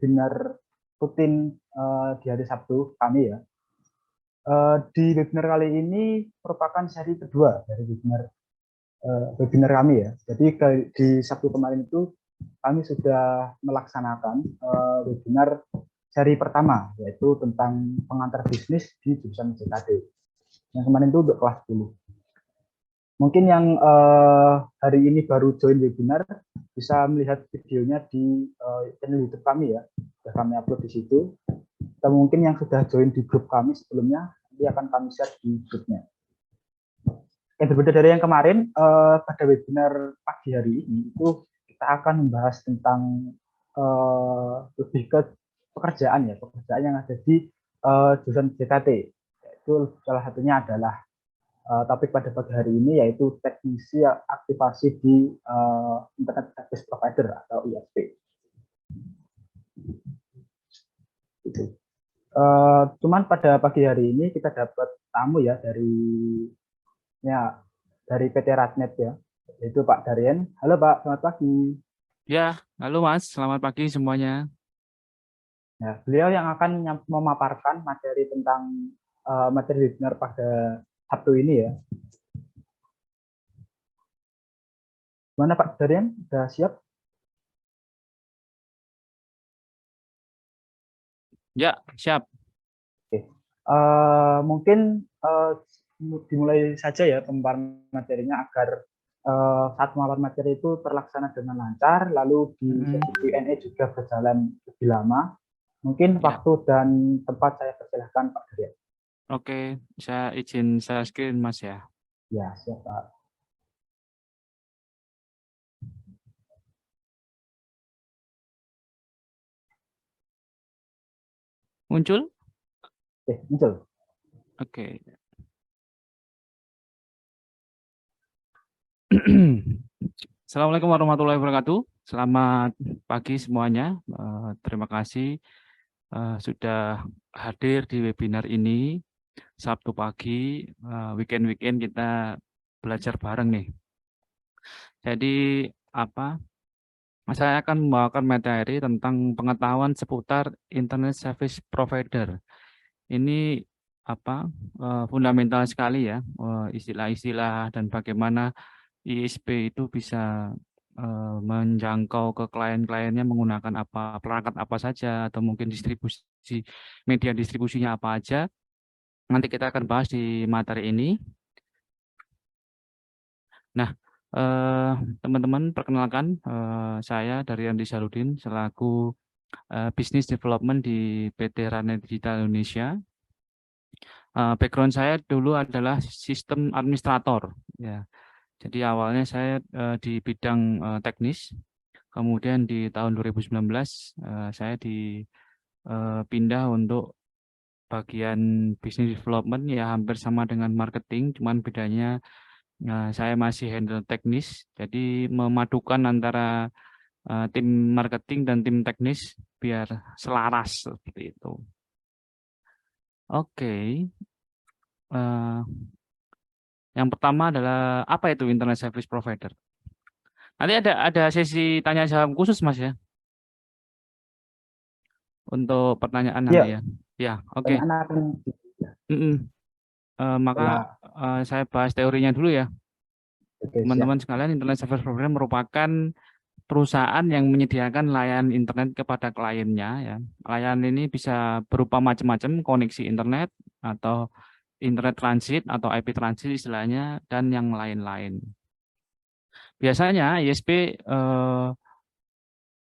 webinar rutin di hari Sabtu kami ya. Di webinar kali ini merupakan seri kedua dari webinar kami ya. Jadi di Sabtu kemarin itu kami sudah melaksanakan webinar seri pertama, yaitu tentang pengantar bisnis di jurusan JKT. Yang kemarin itu untuk kelas 10. Mungkin yang hari ini baru join webinar bisa melihat videonya di channel YouTube kami ya. Sudah kami upload di situ. Atau mungkin yang sudah join di grup kami sebelumnya, nanti akan kami share di grupnya. Yang berbeda dari yang kemarin, pada webinar pagi hari ini itu kita akan membahas tentang lebih ke pekerjaan ya, pekerjaan yang ada di jurusan JKT. Yaitu salah satunya adalah topik pada pagi hari ini yaitu teknisi aktivasi di Internet Service Provider atau ISP. Gitu. Cuman pada pagi hari ini kita dapat tamu ya dari PT Radnet ya, yaitu Pak Darien. Halo Pak, selamat pagi. Ya, halo Mas, selamat pagi semuanya. Ya, beliau yang akan memaparkan materi tentang materi webinar pada Sabtu ini ya. Mana Pak Darien? Sudah siap? Ya, siap. Oke. Mungkin dimulai saja ya pemaparan materinya agar saat pemaparan materi itu terlaksana dengan lancar, lalu di sesi Q&A juga berjalan lebih lama. Mungkin waktu dan tempat saya persilahkan Pak Darien. Oke, saya izin share screen Mas ya. Ya, siap Pak. Muncul? Muncul. Oke. Assalamualaikum warahmatullahi wabarakatuh. Selamat pagi semuanya. Terima kasih sudah hadir di webinar ini. Sabtu pagi, weekend kita belajar bareng nih. Jadi saya akan membawakan materi tentang pengetahuan seputar Internet Service Provider. Ini fundamental sekali ya, istilah-istilah dan bagaimana ISP itu bisa menjangkau ke klien-kliennya menggunakan perangkat apa saja, atau mungkin media distribusinya apa aja. Nanti kita akan bahas di materi ini. Nah, teman-teman, perkenalkan, saya Darien Rizaludin selaku Business Development di PT Radnet Digital Indonesia. Background saya dulu adalah sistem administrator, ya. Jadi awalnya saya di bidang teknis, kemudian di tahun 2019 saya dipindah untuk bagian business development, ya hampir sama dengan marketing, cuman bedanya saya masih handle teknis, jadi memadukan antara tim marketing dan tim teknis biar selaras seperti itu. Oke. Yang pertama adalah apa itu Internet Service Provider? Nanti ada sesi tanya jawab khusus Mas ya, untuk pertanyaan nanti ya. Ya, oke. Maka saya bahas teorinya dulu ya. Teman-teman sekalian, Internet Service Provider merupakan perusahaan yang menyediakan layanan internet kepada kliennya ya. Layanan ini bisa berupa macam-macam, koneksi internet atau internet transit atau IP transit istilahnya, dan yang lain-lain. Biasanya ISP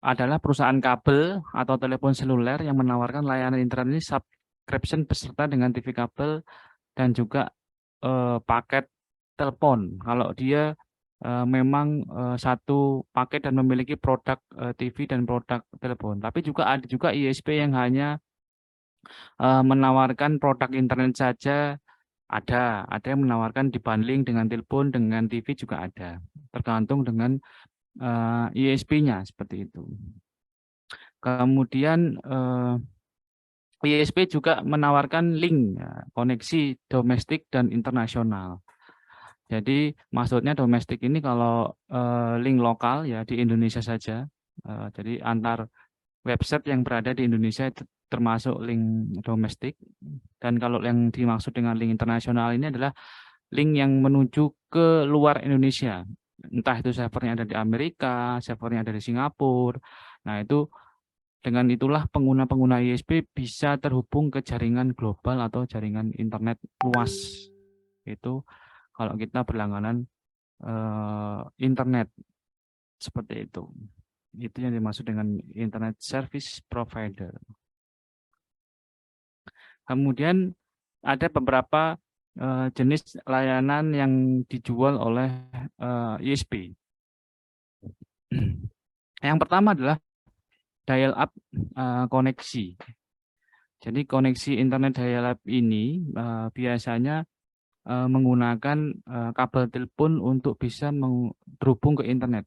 adalah perusahaan kabel atau telepon seluler yang menawarkan layanan internet ini subscription beserta dengan TV kabel dan juga paket telepon. Kalau dia memang satu paket dan memiliki produk TV dan produk telepon. Tapi juga ada juga ISP yang hanya menawarkan produk internet saja. Ada yang menawarkan dibundling dengan telepon, dengan TV juga ada. Tergantung dengan ISP-nya seperti itu. Kemudian ISP juga menawarkan link, koneksi domestik dan internasional. Jadi maksudnya domestik ini kalau link lokal ya di Indonesia saja. Jadi antar website yang berada di Indonesia itu termasuk link domestik, dan kalau yang dimaksud dengan link internasional ini adalah link yang menuju ke luar Indonesia, entah itu servernya ada di Amerika, servernya ada di Singapura. Nah, itu dengan itulah pengguna-pengguna ISP bisa terhubung ke jaringan global atau jaringan internet luas. Itu kalau kita berlangganan internet seperti itu. Itu yang dimaksud dengan internet service provider. Kemudian ada beberapa jenis layanan yang dijual oleh ISP. Yang pertama adalah dial-up koneksi. Jadi koneksi internet dial-up ini biasanya menggunakan kabel telepon untuk bisa terhubung ke internet.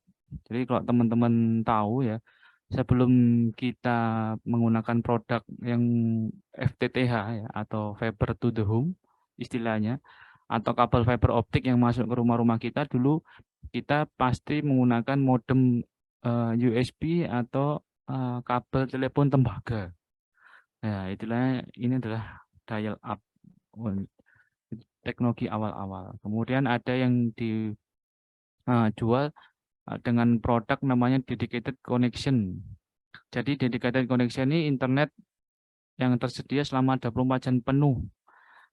Jadi kalau teman-teman tahu ya, sebelum kita menggunakan produk yang FTTH ya, atau fiber to the home istilahnya, atau kabel fiber optik yang masuk ke rumah-rumah kita, dulu kita pasti menggunakan modem USB atau kabel telepon tembaga. Nah, itulah ini adalah dial up teknologi awal-awal. Kemudian ada yang dijual dengan produk namanya dedicated connection. Jadi dedicated connection ini internet yang tersedia selama 24 jam penuh.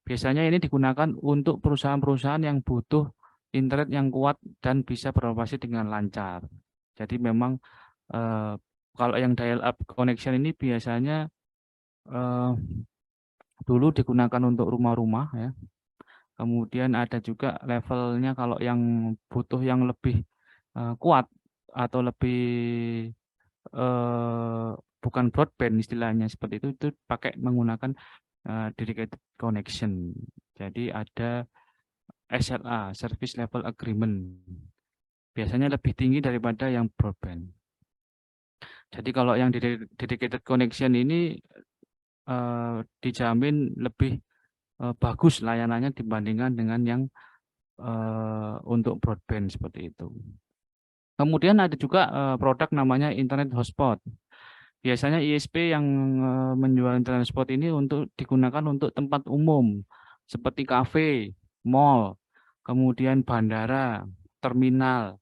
Biasanya ini digunakan untuk perusahaan-perusahaan yang butuh internet yang kuat dan bisa beroperasi dengan lancar. Jadi memang kalau yang dial-up connection ini biasanya dulu digunakan untuk rumah-rumah ya. Kemudian ada juga levelnya kalau yang butuh yang lebih kuat atau lebih bukan broadband istilahnya seperti itu pakai menggunakan dedicated connection. Jadi ada SLA, Service Level Agreement. Biasanya lebih tinggi daripada yang broadband. Jadi kalau yang dedicated connection ini dijamin lebih bagus layanannya dibandingkan dengan yang untuk broadband seperti itu. Kemudian ada juga produk namanya internet hotspot. Biasanya ISP yang menjual internet hotspot ini untuk digunakan untuk tempat umum seperti kafe, mall, kemudian bandara, terminal.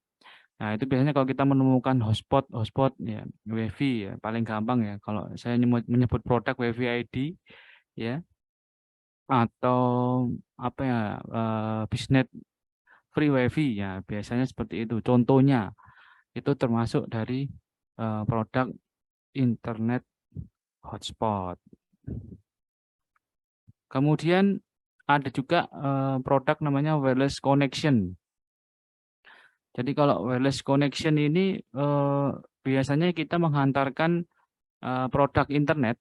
Nah, itu biasanya kalau kita menemukan hotspot ya, WiFi ya, paling gampang ya. Kalau saya menyebut produk WiFi ID ya, atau apa ya, Bisnet free WiFi ya, biasanya seperti itu. Contohnya itu termasuk dari produk internet hotspot. Kemudian ada juga produk namanya wireless connection. Jadi kalau wireless connection ini biasanya kita menghantarkan produk internet,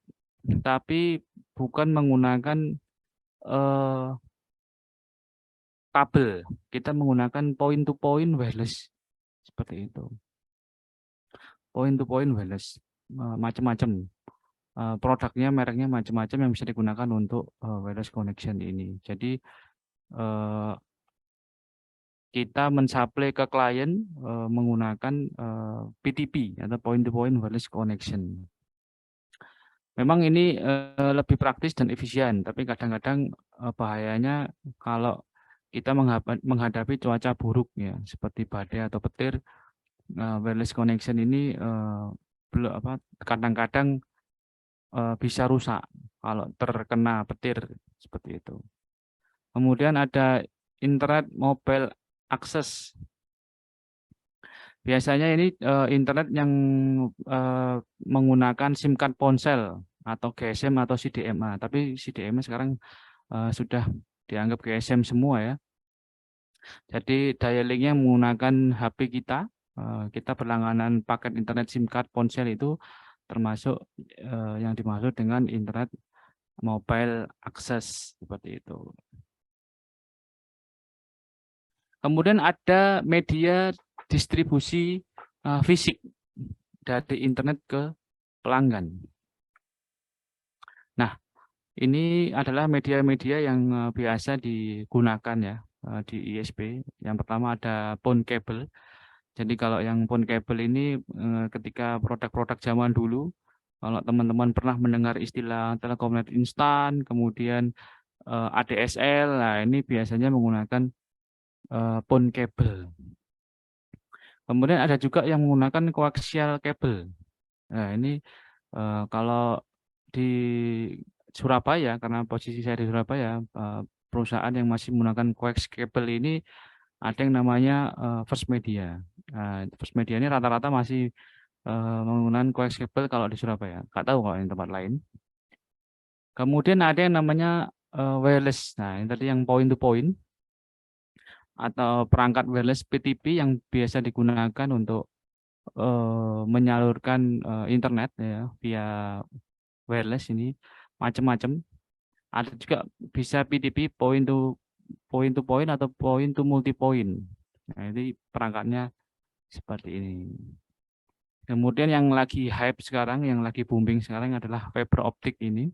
tapi bukan menggunakan kabel. Kita menggunakan point to point wireless seperti itu. Point to point wireless macam-macam. Produknya, mereknya macam-macam yang bisa digunakan untuk wireless connection ini. Jadi kita mensuplai ke klien menggunakan PTP atau point to point wireless connection. Memang ini lebih praktis dan efisien, tapi kadang-kadang bahayanya kalau kita menghadapi cuaca buruk ya, seperti badai atau petir, wireless connection ini kadang-kadang bisa rusak kalau terkena petir seperti itu. Kemudian ada internet mobile access. Biasanya ini internet yang menggunakan SIM card ponsel atau GSM atau CDMA. Tapi CDMA sekarang sudah dianggap GSM semua ya. Jadi dialingnya menggunakan HP kita. Kita berlangganan paket internet SIM card ponsel itu termasuk yang dimaksud dengan internet mobile access seperti itu. Kemudian ada media distribusi fisik dari internet ke pelanggan. Nah, ini adalah media-media yang biasa digunakan ya di ISP. Yang pertama ada PON cable. Jadi kalau yang PON cable ini ketika produk-produk zaman dulu Kalau teman-teman pernah mendengar istilah telekomunikasi instan, kemudian ADSL, nah ini biasanya menggunakan PON kabel. Kemudian ada juga yang menggunakan koaksial kabel. Nah ini kalau di Surabaya, karena posisi saya di Surabaya, perusahaan yang masih menggunakan koax kabel ini ada yang namanya First Media. First Media ini rata-rata masih menggunakan koax kabel kalau di Surabaya. Nggak tahu kalau di tempat lain. Kemudian ada yang namanya wireless. Nah, ini tadi yang point to point atau perangkat wireless PTP yang biasa digunakan untuk menyalurkan internet ya via wireless ini macam-macam. Ada juga bisa PTP point to point atau point to multi point. Nah, ini perangkatnya seperti ini. Kemudian yang lagi hype sekarang, yang lagi booming sekarang adalah fiber optik ini.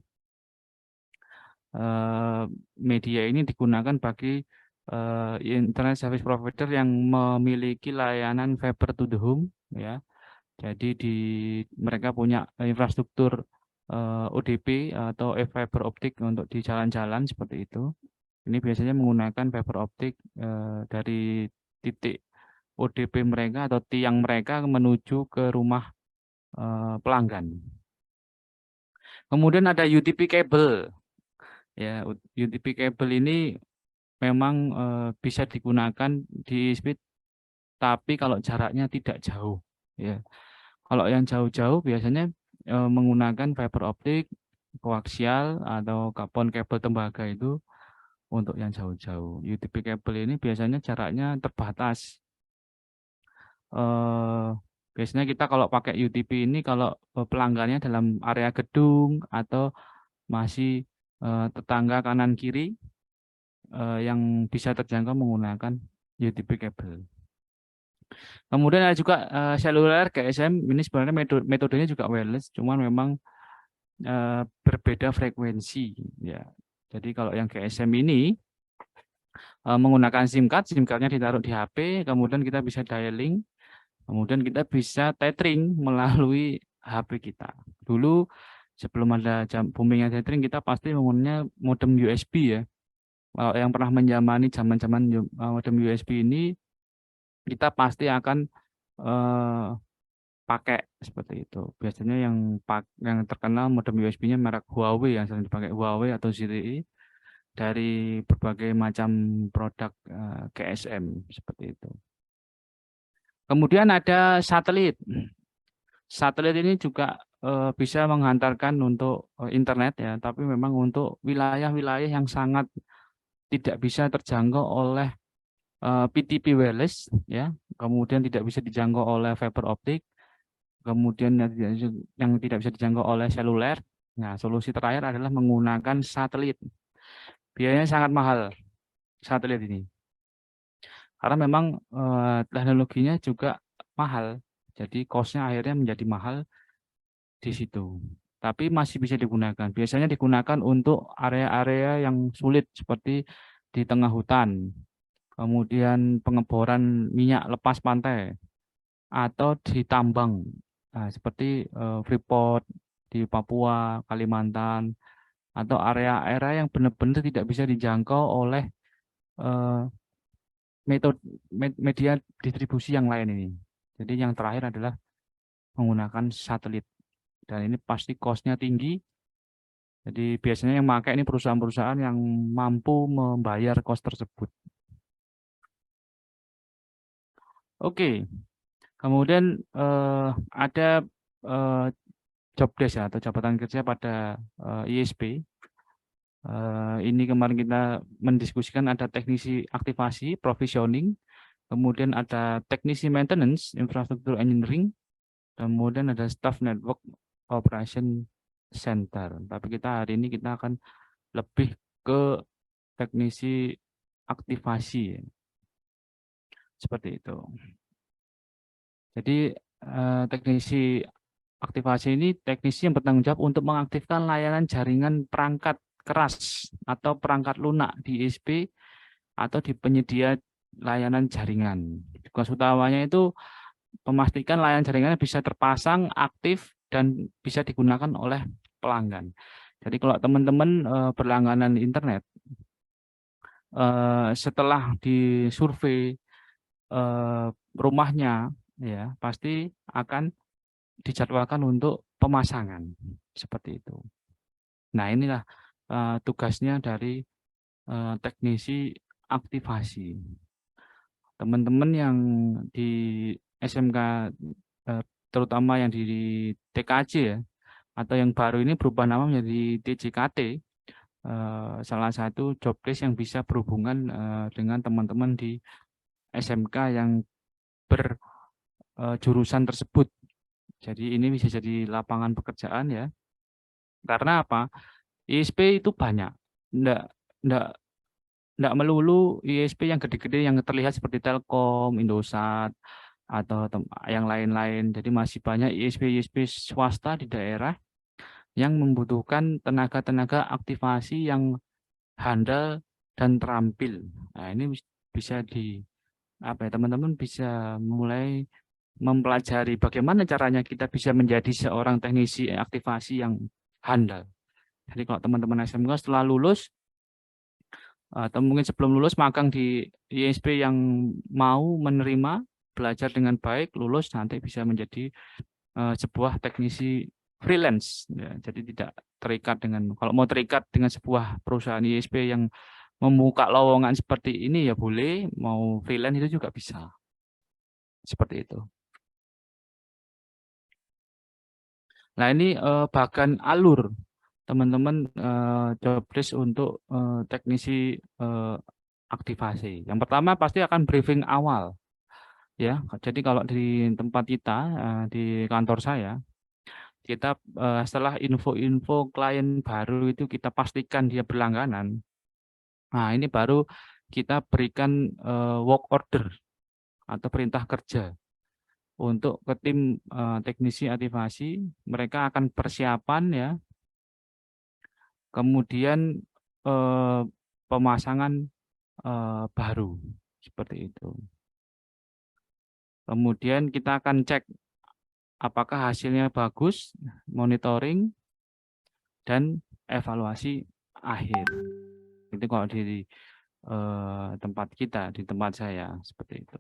Media ini digunakan bagi internet service provider yang memiliki layanan fiber to the home, ya. Jadi mereka punya infrastruktur ODP atau fiber optik untuk di jalan-jalan seperti itu. Ini biasanya menggunakan fiber optik dari titik ODP mereka atau tiang mereka menuju ke rumah pelanggan. Kemudian ada UTP kabel. Ya, UTP kabel ini memang bisa digunakan di speed, tapi kalau jaraknya tidak jauh. Ya, kalau yang jauh-jauh biasanya menggunakan fiber optik, koaksial atau PON kabel tembaga itu untuk yang jauh-jauh. UTP kabel ini biasanya jaraknya terbatas. Biasanya kita kalau pakai UTP ini kalau pelanggannya dalam area gedung atau masih tetangga kanan kiri yang bisa terjangkau menggunakan UTP kabel. Kemudian ada juga seluler GSM, ini sebenarnya metodenya juga wireless, cuman memang berbeda frekuensi ya. Jadi kalau yang GSM ini menggunakan SIM card-nya ditaruh di HP, kemudian kita bisa dialing, kemudian kita bisa tethering melalui HP kita. Dulu sebelum ada boomingnya tethering, kita pasti menggunakan modem USB ya. Kalau yang pernah menjamani zaman-zaman modem USB ini, kita pasti akan pakai seperti itu. Biasanya yang terkenal modem USB-nya merek Huawei, yang sering dipakai Huawei atau ZTE dari berbagai macam produk GSM seperti itu. Kemudian ada satelit. Satelit ini juga bisa menghantarkan untuk internet ya, tapi memang untuk wilayah-wilayah yang sangat tidak bisa terjangkau oleh PTP wireless ya, kemudian tidak bisa dijangkau oleh fiber optik, kemudian yang tidak bisa dijangkau oleh seluler. Nah, solusi terakhir adalah menggunakan satelit. Biayanya sangat mahal satelit ini, karena memang teknologinya juga mahal, jadi cost-nya akhirnya menjadi mahal di situ. Tapi masih bisa digunakan. Biasanya digunakan untuk area-area yang sulit seperti di tengah hutan, kemudian pengeboran minyak lepas pantai, atau di tambang, nah, seperti Freeport di Papua, Kalimantan, atau area-area yang benar-benar tidak bisa dijangkau oleh metode media distribusi yang lain ini. Jadi yang terakhir adalah menggunakan satelit, dan ini pasti cost-nya tinggi. Jadi biasanya yang memakai ini perusahaan-perusahaan yang mampu membayar cost tersebut. Oke, kemudian ada job desk ya, atau jabatan kerja pada ISP. Ini kemarin kita mendiskusikan ada teknisi aktivasi, provisioning, kemudian ada teknisi maintenance, infrastruktur engineering, kemudian ada staff network operation center. Tapi kita hari ini kita akan lebih ke teknisi aktivasi, seperti itu. Jadi teknisi aktivasi ini teknisi yang bertanggung jawab untuk mengaktifkan layanan jaringan perangkat keras atau perangkat lunak di ISP atau di penyedia layanan jaringan. Tugas utamanya itu memastikan layanan jaringan bisa terpasang, aktif, dan bisa digunakan oleh pelanggan. Jadi kalau teman-teman berlangganan internet, setelah disurvei rumahnya, ya pasti akan dijadwalkan untuk pemasangan seperti itu. Nah, inilah tugasnya dari teknisi aktivasi. Teman-teman yang di SMK, terutama yang di TKJ ya, atau yang baru ini berubah nama menjadi TJKT, salah satu job desk yang bisa berhubungan dengan teman-teman di SMK yang berjurusan tersebut. Jadi ini bisa jadi lapangan pekerjaan ya. Karena apa? ISP itu banyak. Nggak melulu ISP yang gede-gede yang terlihat seperti Telkom, Indosat, atau yang lain-lain. Jadi masih banyak ISP-ISP swasta di daerah yang membutuhkan tenaga-tenaga aktivasi yang handal dan terampil. Nah, ini bisa teman-teman bisa mulai mempelajari bagaimana caranya kita bisa menjadi seorang teknisi aktivasi yang handal. Jadi kalau teman-teman SMK setelah lulus atau mungkin sebelum lulus magang di ISP yang mau menerima, belajar dengan baik, lulus nanti bisa menjadi sebuah teknisi freelance ya. Jadi tidak terikat dengan, kalau mau terikat dengan sebuah perusahaan ISP yang membuka lowongan seperti ini ya boleh, mau freelance itu juga bisa. Seperti itu. Nah, ini bagan alur teman-teman job desk untuk teknisi aktivasi. Yang pertama pasti akan briefing awal ya. Jadi kalau di tempat kita di kantor saya, kita setelah info-info klien baru itu kita pastikan dia berlangganan. Nah, ini baru kita berikan work order atau perintah kerja untuk ke tim teknisi aktivasi. Mereka akan persiapan ya, kemudian pemasangan baru seperti itu. Kemudian kita akan cek apakah hasilnya bagus, monitoring, dan evaluasi akhir. Itu kalau di tempat kita, di tempat saya seperti itu.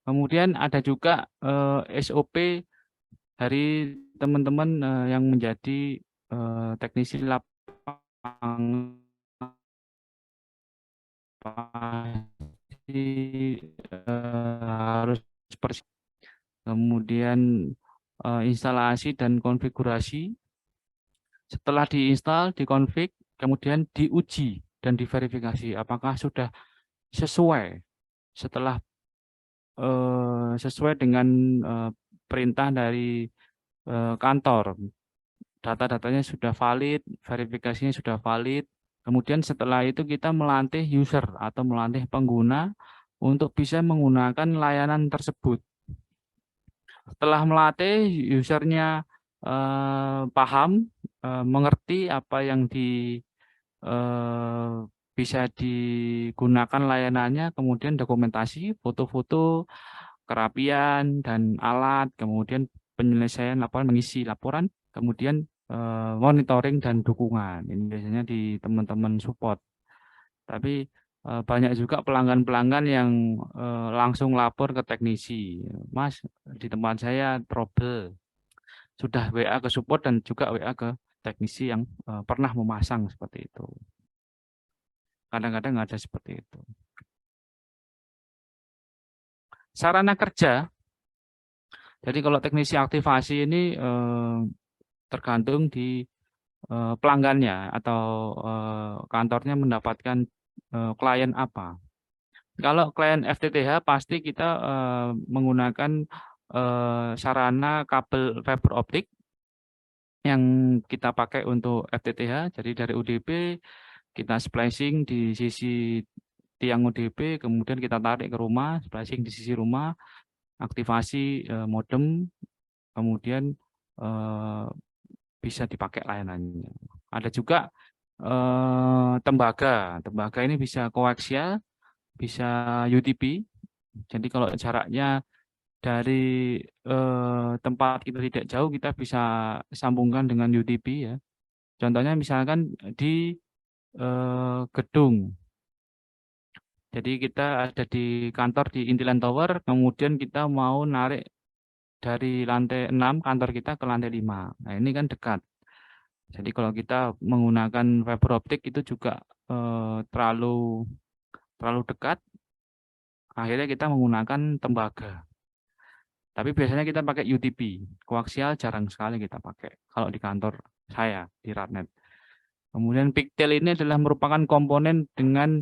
Kemudian ada juga SOP dari teman-teman yang menjadi teknisi lapangan, harus kemudian instalasi dan konfigurasi. Setelah diinstal, dikonfig, kemudian diuji dan diverifikasi apakah sudah sesuai. Setelah sesuai dengan perintah dari kantor, data-datanya sudah valid, verifikasinya sudah valid. Kemudian setelah itu kita melatih user atau melatih pengguna untuk bisa menggunakan layanan tersebut. Setelah melatih, usernya paham, mengerti apa yang bisa digunakan layanannya, kemudian dokumentasi, foto-foto, kerapian, dan alat, kemudian penyelesaian laporan, mengisi laporan, kemudian monitoring dan dukungan. Ini biasanya di teman-teman support. Tapi banyak juga pelanggan-pelanggan yang langsung lapor ke teknisi. Mas, di tempat saya trouble. Sudah WA ke support dan juga WA ke teknisi yang pernah memasang seperti itu. Kadang-kadang ada seperti itu. Sarana kerja. Jadi kalau teknisi aktivasi ini tergantung di pelanggannya atau kantornya mendapatkan klien apa. Kalau klien FTTH pasti kita menggunakan sarana kabel fiber optik yang kita pakai untuk FTTH. Jadi dari UDP kita splicing di sisi tiang UDP, kemudian kita tarik ke rumah, splicing di sisi rumah, aktivasi modem, kemudian bisa dipakai layanannya. Ada juga tembaga. Tembaga ini bisa koaksial, bisa UTP. Jadi kalau jaraknya dari tempat kita tidak jauh, kita bisa sambungkan dengan UTP ya. Contohnya misalkan di gedung. Jadi kita ada di kantor di Intiland Tower, kemudian kita mau narik dari lantai 6 kantor kita ke lantai 5. Nah, ini kan dekat. Jadi kalau kita menggunakan fiber optik itu juga terlalu dekat, akhirnya kita menggunakan tembaga. Tapi biasanya kita pakai UTP, koaksial jarang sekali kita pakai kalau di kantor saya di Ratnet. Kemudian pigtail ini adalah merupakan komponen dengan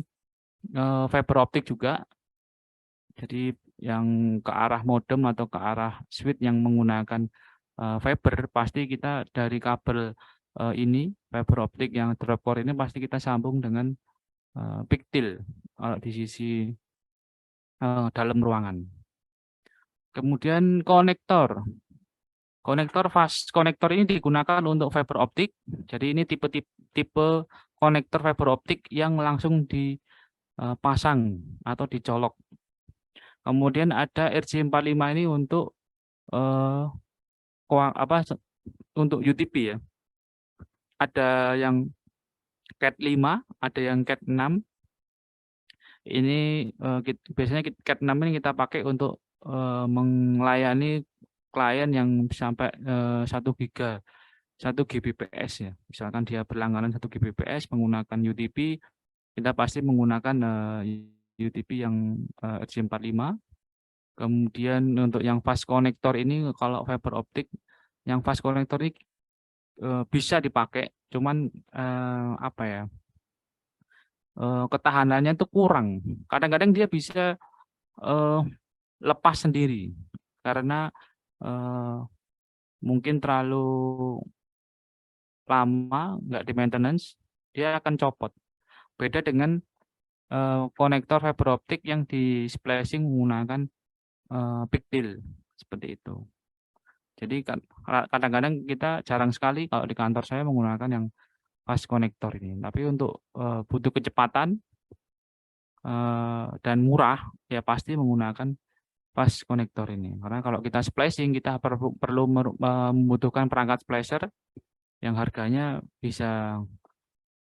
fiber optik juga. Jadi yang ke arah modem atau ke arah switch yang menggunakan fiber, pasti kita dari kabel ini fiber optik yang drop core ini pasti kita sambung dengan pigtail di sisi dalam ruangan. Kemudian konektor. Konektor fast konektor ini digunakan untuk fiber optik. Jadi ini tipe konektor fiber optik yang langsung dipasang atau dicolok. Kemudian ada RJ45 ini untuk untuk UTP ya. Ada yang Cat 5, ada yang Cat 6. Ini biasanya Cat 6 ini kita pakai untuk melayani klien yang sampai 1 Gbps ya. Misalkan dia berlangganan 1 Gbps menggunakan UTP, kita pasti menggunakan UTP yang RJ45. Kemudian untuk yang fast connector ini kalau fiber optik yang fast connector ini bisa dipakai, cuman apa ya? Ketahanannya itu kurang. Kadang-kadang dia bisa lepas sendiri karena mungkin terlalu lama nggak di maintenance, dia akan copot. Beda dengan konektor fiber optik yang di splicing menggunakan pigtail seperti itu. Jadi kadang-kadang kita jarang sekali kalau di kantor saya menggunakan yang fast connector ini. Tapi untuk butuh kecepatan dan murah, ya pasti menggunakan fast connector ini. Karena kalau kita splicing, kita perlu membutuhkan perangkat splicer yang harganya bisa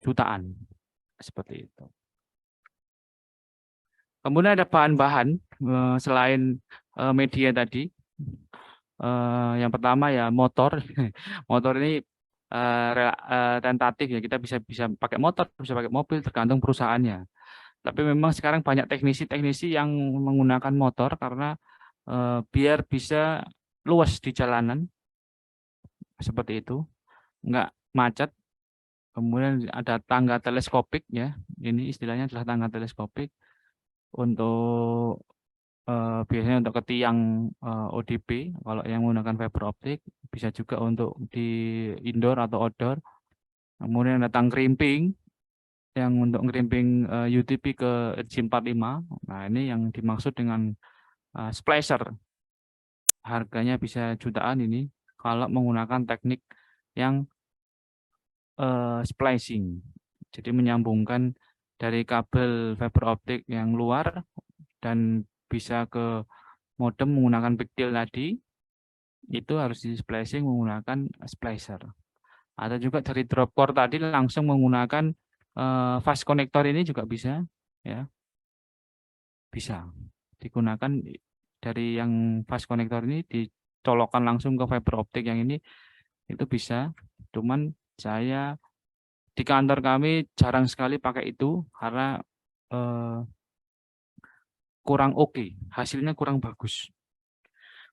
jutaan, seperti itu. Kemudian ada bahan-bahan selain media tadi. Yang pertama ya motor. Motor ini tentatif ya, kita bisa pakai motor, bisa pakai mobil, tergantung perusahaannya. Tapi memang sekarang banyak teknisi-teknisi yang menggunakan motor karena biar bisa luas di jalanan, seperti itu, nggak macet. Kemudian ada tangga teleskopik ya, ini istilahnya adalah tangga teleskopik untuk biasanya untuk ke tiang ODP kalau yang menggunakan fiber optik, bisa juga untuk di indoor atau outdoor. Kemudian ada tang krimping yang untuk ngerimping UTP ke RJ45. Nah, ini yang dimaksud dengan splicer. Harganya bisa jutaan ini kalau menggunakan teknik yang splicing. Jadi menyambungkan dari kabel fiber optik yang luar dan bisa ke modem menggunakan pigtail tadi, itu harus di splicing menggunakan splicer. Atau juga dari drop core tadi langsung menggunakan fast connector ini juga bisa ya. Bisa digunakan dari yang fast connector ini dicolokkan langsung ke fiber optik yang ini, itu bisa. Cuman saya di kantor kami jarang sekali pakai itu karena kurang oke, hasilnya kurang bagus.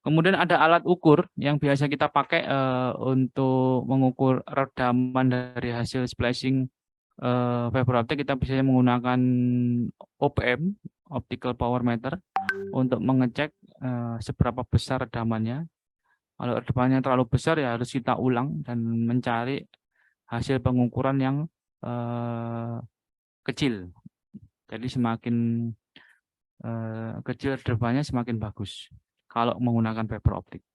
Kemudian ada alat ukur yang biasa kita pakai untuk mengukur redaman dari hasil splicing fiber optik. Kita bisa menggunakan OPM, optical power meter, untuk mengecek seberapa besar redamannya. Kalau redamannya terlalu besar ya harus kita ulang dan mencari hasil pengukuran yang kecil. Jadi semakin kecil redamannya semakin bagus kalau menggunakan fiber optik.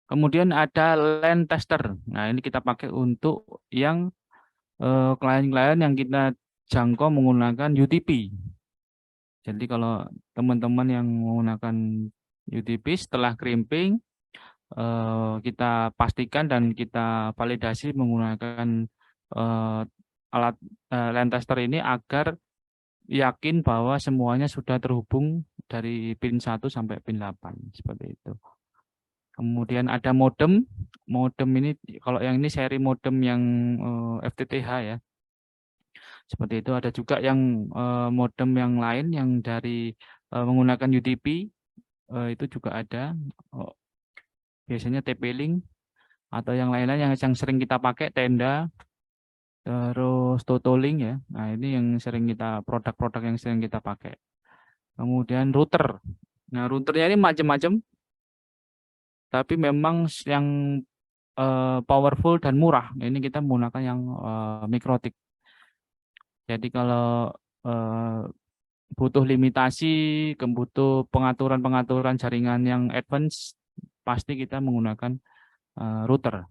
Kemudian ada LAN tester. Nah, ini kita pakai untuk yang klien-klien yang kita jangkau menggunakan UTP. Jadi kalau teman-teman yang menggunakan UDP. Setelah crimping, kita pastikan dan kita validasi menggunakan alat line tester ini agar yakin bahwa semuanya sudah terhubung dari pin 1 sampai pin 8 seperti itu. Kemudian ada modem. Modem ini kalau yang ini seri modem yang FTTH ya. Seperti itu. Ada juga yang modem yang lain yang dari menggunakan UDP, itu juga ada. Biasanya TP-Link atau yang lain-lain yang sering kita pakai, Tenda, terus Totolink ya. Nah, ini yang sering kita produk-produk yang sering kita pakai. Kemudian router. Nah, routernya ini macam-macam, tapi memang yang powerful dan murah. Ini kita menggunakan yang Mikrotik. Jadi kalau butuh limitasi, butuh pengaturan-pengaturan jaringan yang advance, pasti kita menggunakan router.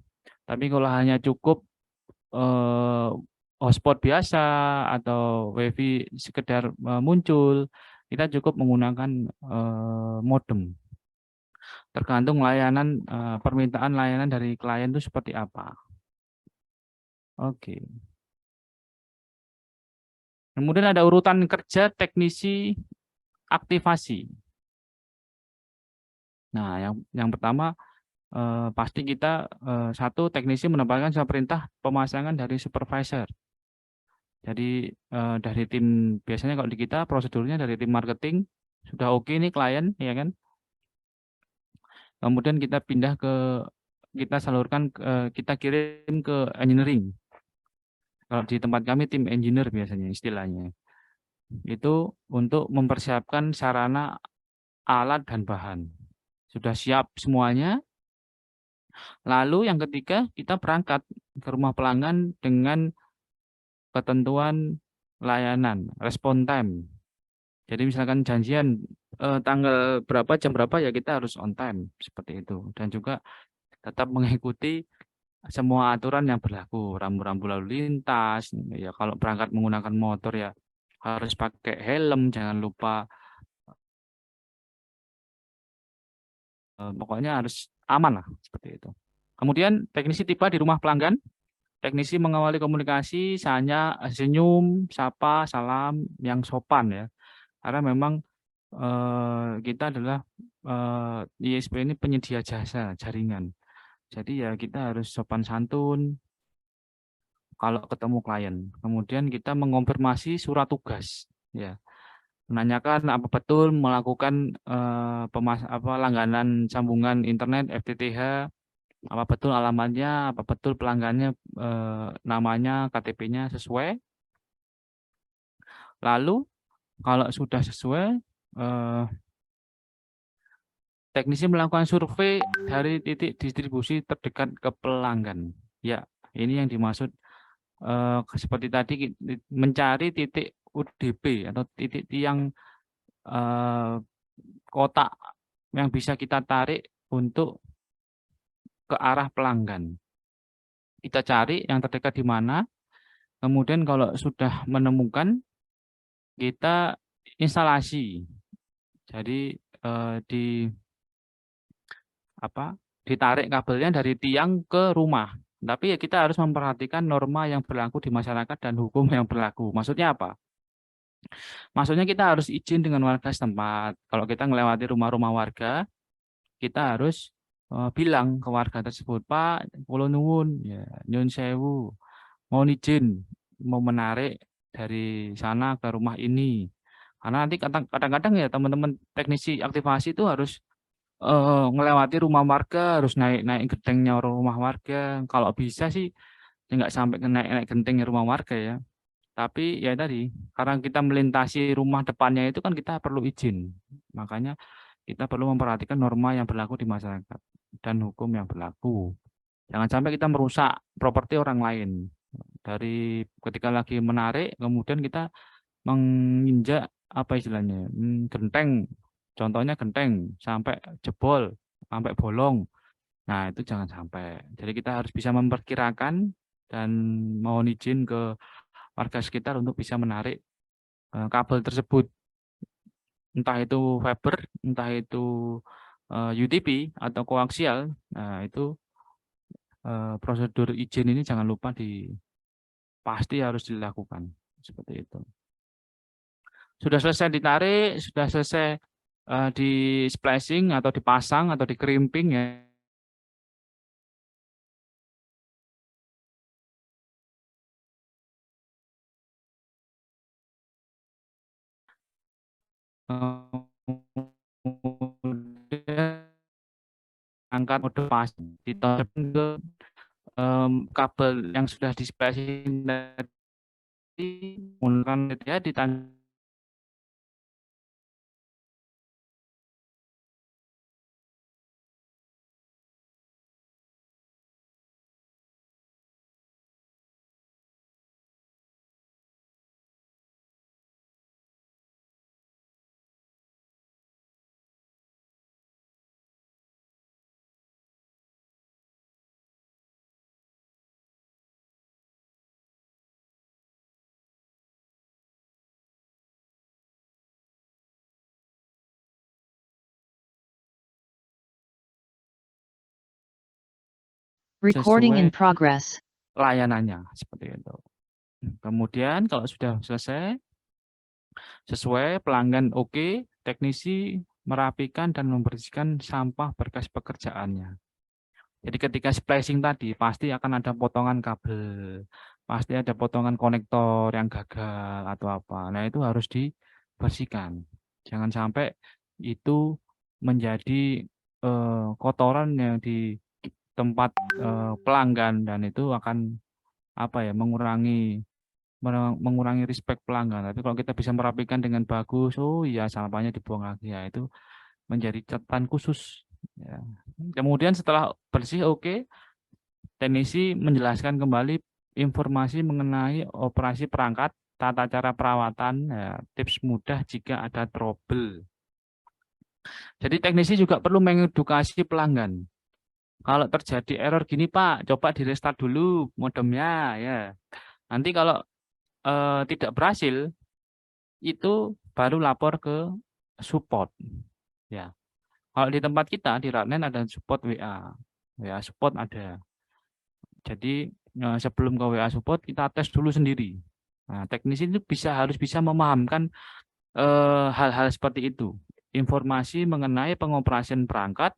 Tapi kalau hanya cukup hotspot biasa atau WiFi sekedar muncul, kita cukup menggunakan modem. Tergantung layanan, permintaan layanan dari klien itu seperti apa. Oke. Kemudian ada urutan kerja teknisi aktivasi. Nah, yang pertama pasti kita satu, teknisi mendapatkan surat perintah pemasangan dari supervisor. Jadi dari tim, biasanya kalau di kita prosedurnya dari tim marketing sudah oke nih klien, ya kan? Kemudian kita pindah kita salurkan, kita kirim ke engineering. Kalau di tempat kami tim engineer biasanya istilahnya. Itu untuk mempersiapkan sarana, alat, dan bahan. Sudah siap semuanya. Lalu yang ketiga, kita berangkat ke rumah pelanggan dengan ketentuan layanan, respon time. Jadi misalkan janjian tanggal berapa, jam berapa, ya kita harus on time, seperti itu. Dan juga tetap mengikuti semua aturan yang berlaku, rambu-rambu lalu lintas, ya kalau berangkat menggunakan motor ya harus pakai helm, jangan lupa, pokoknya harus aman lah, seperti itu. Kemudian teknisi tiba di rumah pelanggan, teknisi mengawali komunikasi hanya senyum, sapa, salam yang sopan ya, karena memang kita adalah ISP ini penyedia jasa jaringan. Jadi ya kita harus sopan santun kalau ketemu klien. Kemudian kita mengonfirmasi surat tugas, ya, menanyakan apa betul melakukan langganan sambungan internet FTTH, apa betul alamatnya, apa betul pelanggannya, namanya, KTP-nya sesuai. Lalu kalau sudah sesuai, teknisi melakukan survei dari titik distribusi terdekat ke pelanggan. Ya, ini yang dimaksud seperti tadi, mencari titik UDP atau titik tiang kotak yang bisa kita tarik untuk ke arah pelanggan. Kita cari yang terdekat di mana, kemudian kalau sudah menemukan, kita instalasi. Jadi ditarik kabelnya dari tiang ke rumah. Tapi ya kita harus memperhatikan norma yang berlaku di masyarakat dan hukum yang berlaku. Maksudnya apa? Maksudnya kita harus izin dengan warga setempat. Kalau kita melewati rumah-rumah warga, kita harus bilang ke warga tersebut, Pak, kula nuwun, ya, nyun sewu, mohon izin mau menarik dari sana ke rumah ini. Karena nanti kadang-kadang ya teman-teman teknisi aktivasi itu harus ngelewati rumah warga, harus naik gentengnya rumah warga. Kalau bisa sih nggak sampai ke naik gentengnya rumah warga ya. Tapi ya tadi, karena kita melintasi rumah depannya itu kan kita perlu izin. Makanya kita perlu memperhatikan norma yang berlaku di masyarakat dan hukum yang berlaku. Jangan sampai kita merusak properti orang lain. Dari ketika lagi menarik, kemudian kita menginjak apa istilahnya, genteng. Contohnya genteng sampai jebol, sampai bolong. Nah, itu jangan sampai. Jadi kita harus bisa memperkirakan dan mohon izin ke warga sekitar untuk bisa menarik kabel tersebut. Entah itu fiber, entah itu UTP atau koaksial, nah itu prosedur izin ini jangan lupa pasti harus dilakukan seperti itu. Sudah selesai ditarik, sudah selesai di splicing atau dipasang atau di crimping ya. Kemudian angkat mode pas ditonjolkan ke kabel yang sudah di splicing tadi, menggunakan ya ditandai Recording in sesuai progress. layanannya seperti itu. Kemudian kalau sudah selesai sesuai pelanggan oke, teknisi merapikan dan membersihkan sampah berkas pekerjaannya. Jadi ketika splicing tadi pasti akan ada potongan kabel, pasti ada potongan konektor yang gagal atau apa. Nah itu harus dibersihkan. Jangan sampai itu menjadi kotoran yang di tempat pelanggan dan itu akan apa ya mengurangi respect pelanggan. Tapi kalau kita bisa merapikan dengan bagus, oh iya sampahnya dibuang lagi ya itu menjadi catatan khusus. Ya. Kemudian setelah bersih oke, teknisi menjelaskan kembali informasi mengenai operasi perangkat, tata cara perawatan, ya, tips mudah jika ada trouble. Jadi teknisi juga perlu mengedukasi pelanggan. Kalau terjadi error gini Pak, coba di restart dulu modemnya ya. Nanti kalau tidak berhasil, itu baru lapor ke support. Ya. Kalau di tempat kita di Ratnen ada support WA, WA support ada. Jadi sebelum ke WA support kita tes dulu sendiri. Nah, teknisi itu harus bisa memahamkan hal-hal seperti itu. Informasi mengenai pengoperasian perangkat,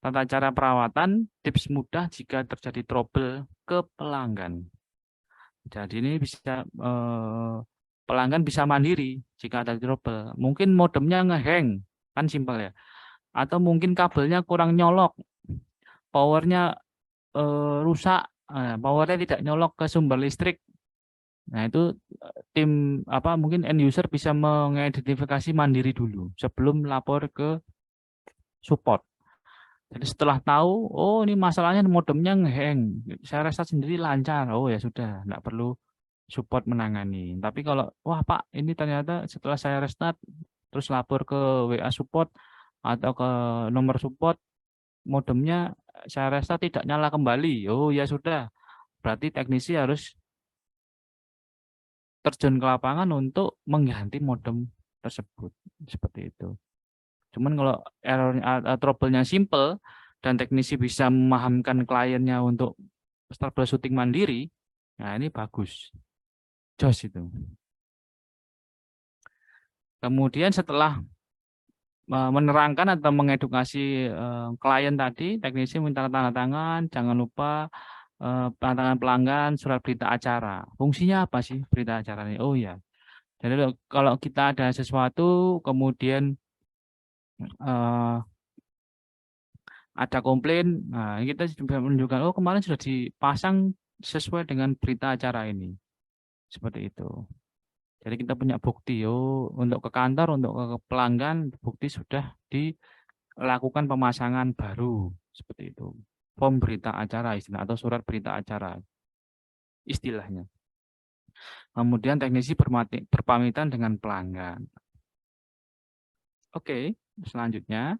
tata cara perawatan, tips mudah jika terjadi trouble ke pelanggan. Jadi ini bisa pelanggan bisa mandiri jika ada trouble. Mungkin modemnya ngehang, kan simpel ya. Atau mungkin kabelnya kurang nyolok, powernya rusak, powernya tidak nyolok ke sumber listrik. Nah itu tim mungkin end user bisa mengidentifikasi mandiri dulu sebelum lapor ke support. Jadi setelah tahu, oh ini masalahnya modemnya ngehang, saya restart sendiri lancar, oh ya sudah, nggak perlu support menangani. Tapi kalau wah Pak, ini ternyata setelah saya restart terus lapor ke WA support atau ke nomor support, modemnya saya restart tidak nyala kembali. Oh ya sudah, berarti teknisi harus terjun ke lapangan untuk mengganti modem tersebut. Seperti itu. Cuman kalau errornya trouble-nya simple dan teknisi bisa memahamkan kliennya untuk troubleshooting mandiri, nah ini bagus. Jos itu. Kemudian setelah menerangkan atau mengedukasi klien tadi, teknisi minta tanda tangan, jangan lupa tanda tangan pelanggan, surat berita acara. Fungsinya apa sih berita acara ini? Oh ya, jadi kalau kita ada sesuatu, kemudian ada komplain, nah kita juga menunjukkan, oh kemarin sudah dipasang sesuai dengan berita acara ini. Seperti itu. Jadi kita punya bukti, oh untuk ke kantor, untuk ke pelanggan, bukti sudah dilakukan pemasangan baru. Seperti itu. Form berita acara istilah atau surat berita acara istilahnya. Kemudian teknisi berpamitan dengan pelanggan. Oke, selanjutnya.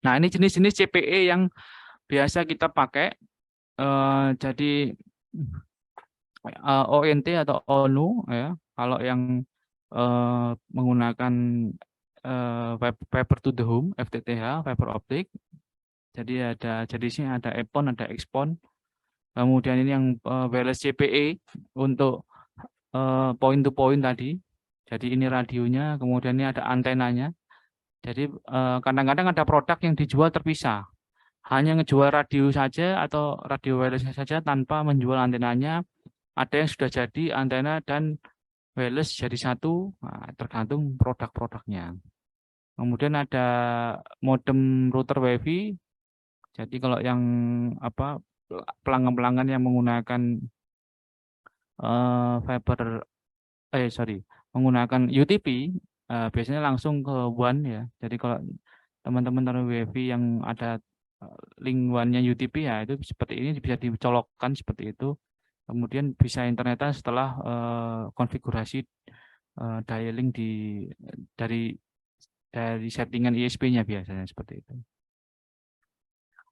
Nah ini jenis-jenis CPE yang biasa kita pakai. Jadi ONT atau ONU ya. Kalau yang menggunakan fiber to the home FTTH, fiber optik. Jadi di sini ada EPON, ada XPON. Kemudian ini yang wireless CPE untuk point to point tadi. Jadi ini radionya, kemudian ini ada antenanya. Jadi kadang-kadang ada produk yang dijual terpisah. Hanya ngejual radio saja atau radio wireless saja tanpa menjual antenanya. Ada yang sudah jadi antena dan wireless jadi satu, nah, tergantung produk-produknya. Kemudian ada modem router WiFi. Jadi kalau yang pelanggan-pelanggan yang menggunakan menggunakan UTP biasanya langsung ke WAN ya. Jadi kalau teman-teman taruh WiFi yang ada link WAN-nya UTP ya itu seperti ini bisa dicolokkan seperti itu. Kemudian bisa internetan setelah konfigurasi dialing dari settingan ISP-nya biasanya seperti itu.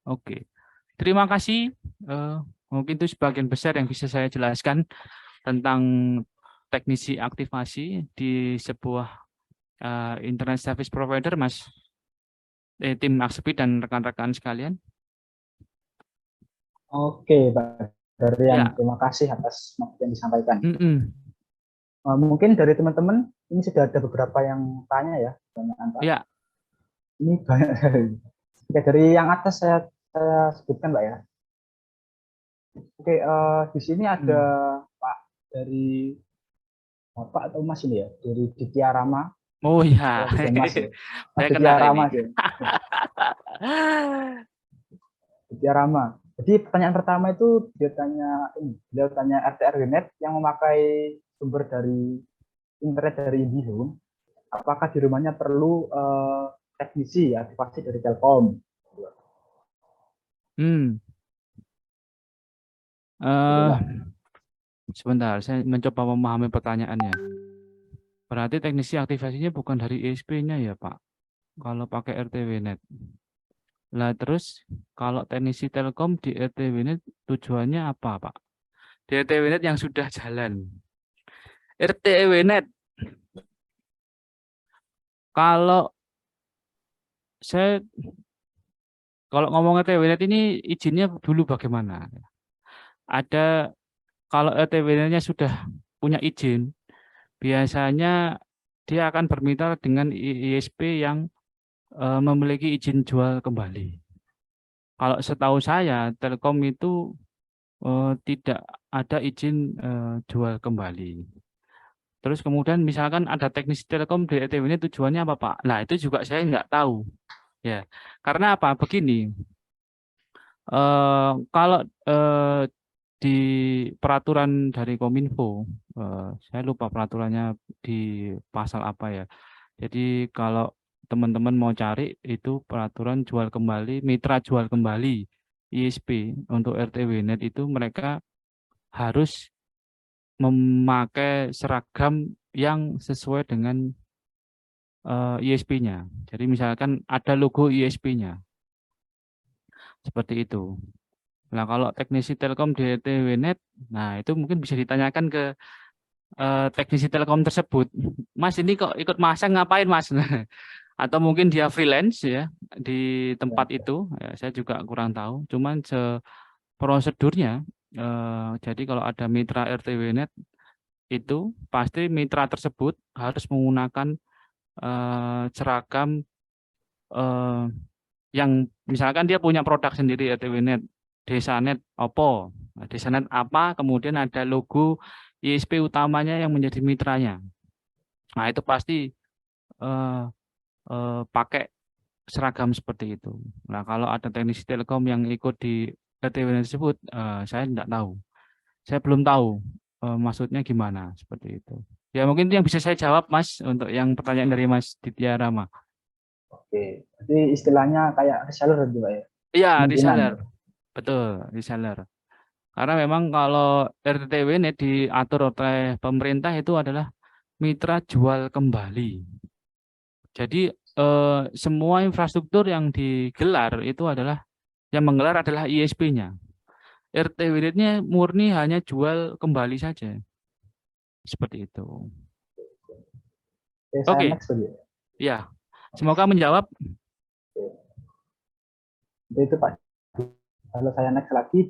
Oke, terima kasih. Mungkin itu sebagian besar yang bisa saya jelaskan tentang teknisi aktivasi di sebuah internet service provider, Mas. Tim Aksepit dan rekan-rekan sekalian. Oke, Pak Darian, Ya. terima kasih atas materi yang disampaikan. Mm-mm. Mungkin dari teman-teman ini sudah ada beberapa yang tanya ya, Pak. Ya. Ini banyak. Oke, dari yang atas saya sebutkan, Pak ya. Oke, di sini ada Pak dari Bapak atau Mas ini ya, dari Ditya Rama. Oh ya. Mas ya. Mas Saya Ditya kenal Rama ini. ya. Ditya Rama. Jadi pertanyaan pertama itu beliau tanya RT/RW-NET yang memakai sumber dari internet dari IndiHome, apakah di rumahnya perlu teknisi aktivasi dari Telkom? Sebentar, saya mencoba memahami pertanyaannya. Berarti teknisi aktivasinya bukan dari ISP-nya ya, Pak? Kalau pakai RTW-NET. Lah terus kalau teknisi Telkom di RTW-NET tujuannya apa, Pak? Di RTW-NET yang sudah jalan. RTW-NET. Kalau ngomong RTW-NET ini izinnya dulu bagaimana? Kalau RTW-NET-nya sudah punya izin, biasanya dia akan bermitra dengan ISP yang memiliki izin jual kembali. Kalau setahu saya, Telkom itu tidak ada izin jual kembali. Terus kemudian misalkan ada teknisi Telkom di RTW ini tujuannya apa, Pak? Nah, itu juga saya nggak tahu. Ya, karena apa? Begini, kalau di peraturan dari Kominfo, saya lupa peraturannya di pasal apa ya. Jadi kalau teman-teman mau cari itu peraturan jual kembali, mitra jual kembali ISP untuk RTW-NET itu mereka harus memakai seragam yang sesuai dengan ISP-nya. Jadi misalkan ada logo ISP-nya. Seperti itu. Nah, kalau teknisi Telkom di RTW-NET, nah itu mungkin bisa ditanyakan ke teknisi Telkom tersebut. Mas ini kok ikut masang ngapain, Mas? Atau mungkin dia freelance ya di tempat itu, ya, saya juga kurang tahu. Cuman prosedurnya, jadi kalau ada mitra RTW-NET itu pasti mitra tersebut harus menggunakan seragam yang misalkan dia punya produk sendiri RTW-NET, Desanet Oppo, Desanet apa, kemudian ada logo ISP utamanya yang menjadi mitranya. Nah itu pasti pakai seragam seperti itu. Nah kalau ada teknisi Telkom yang ikut di RTW tersebut, saya tidak tahu. Saya belum tahu maksudnya gimana seperti itu. Ya mungkin itu yang bisa saya jawab, Mas, untuk yang pertanyaan dari Mas Ditya Rama. Oke, jadi istilahnya kayak reseller juga ya? Iya, Kemungkinan. reseller. Betul, reseller. Karena memang kalau RTW ini diatur oleh pemerintah itu adalah mitra jual kembali. Jadi semua infrastruktur yang digelar itu adalah yang menggelar adalah ISP-nya. RTW-nya murni hanya jual kembali saja. Seperti itu. Oke, saya Oke. next dulu. Ya. Semoga menjawab. Itu Pak. Kalau saya next lagi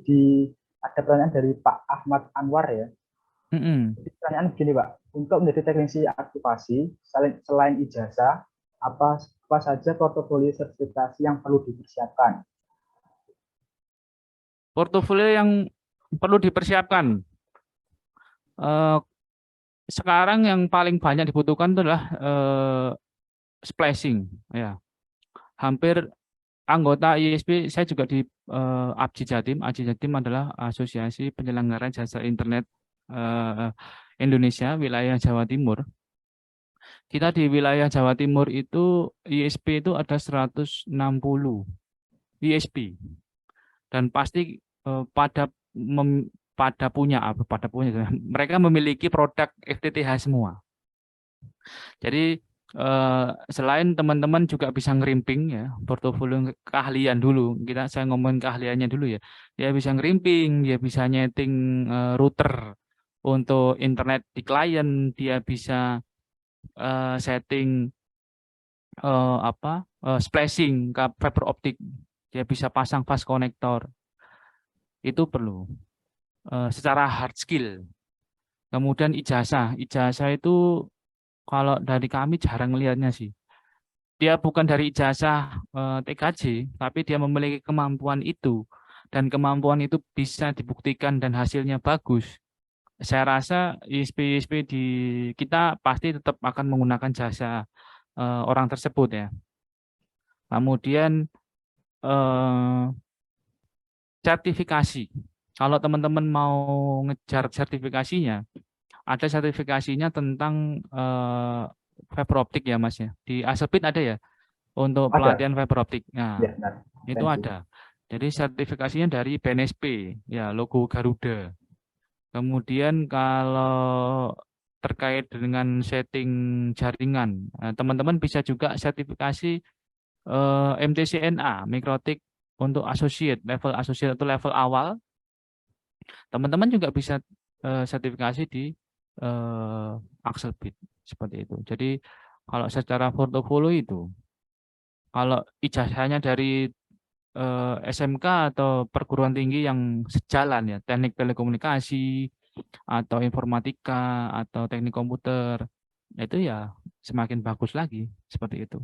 ada pertanyaan dari Pak Ahmad Anwar ya. Jadi pertanyaan begini Pak, untuk menjadi teknisi aktivasi selain ijazah, apa saja portofolio sertifikasi yang perlu dipersiapkan? Portofolio yang perlu dipersiapkan. Sekarang yang paling banyak dibutuhkan itu adalah splashing. Ya, hampir anggota ISP saya juga di APJI Jatim. APJI Jatim adalah Asosiasi Penyelenggara Jasa Internet Indonesia wilayah Jawa Timur. Kita di wilayah Jawa Timur itu ISP itu ada 160 ISP dan pasti pada punya mereka memiliki produk FTTH semua. Jadi selain teman-teman juga bisa ngerimping ya portofolio keahlian dulu. Saya ngomongin keahliannya dulu ya. Dia bisa ngerimping, dia bisa nyeting router untuk internet di klien, dia bisa setting splashing ke fiber optik, dia bisa pasang fast connector. Itu perlu secara hard skill. Kemudian ijazah itu kalau dari kami jarang melihatnya sih. Dia bukan dari ijazah TKJ, tapi dia memiliki kemampuan itu dan kemampuan itu bisa dibuktikan dan hasilnya bagus. Saya rasa ISP di kita pasti tetap akan menggunakan jasa orang tersebut ya. Kemudian sertifikasi. Kalau teman-teman mau ngejar sertifikasinya, ada sertifikasinya tentang fiber optik ya Mas ya. Di Asepit ada ya untuk Ada? pelatihan fiber optik. Nah, Ya, benar. itu Thank you. ada. Jadi sertifikasinya dari BNSP, ya logo Garuda. Kemudian kalau terkait dengan setting jaringan, teman-teman bisa juga sertifikasi MTCNA, Mikrotik untuk associate atau level awal. Teman-teman juga bisa sertifikasi di Axelbit seperti itu. Jadi kalau secara portofolio itu, kalau ijazahnya dari SMK atau perguruan tinggi yang sejalan ya, teknik telekomunikasi atau informatika atau teknik komputer, itu ya semakin bagus lagi seperti itu.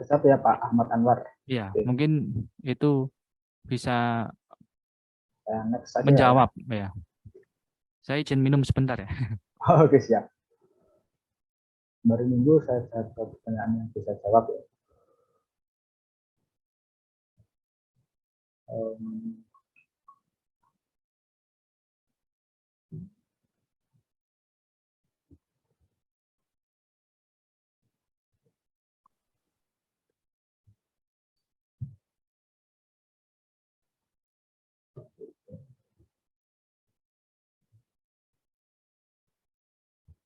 Satu ya Pak Ahmad Anwar. Ya, Oke. mungkin itu bisa Next saja ya. menjawab ya. Saya izin minum sebentar ya. Oke, siap. Baru minggu saya jawab pertanyaan yang bisa jawab ya.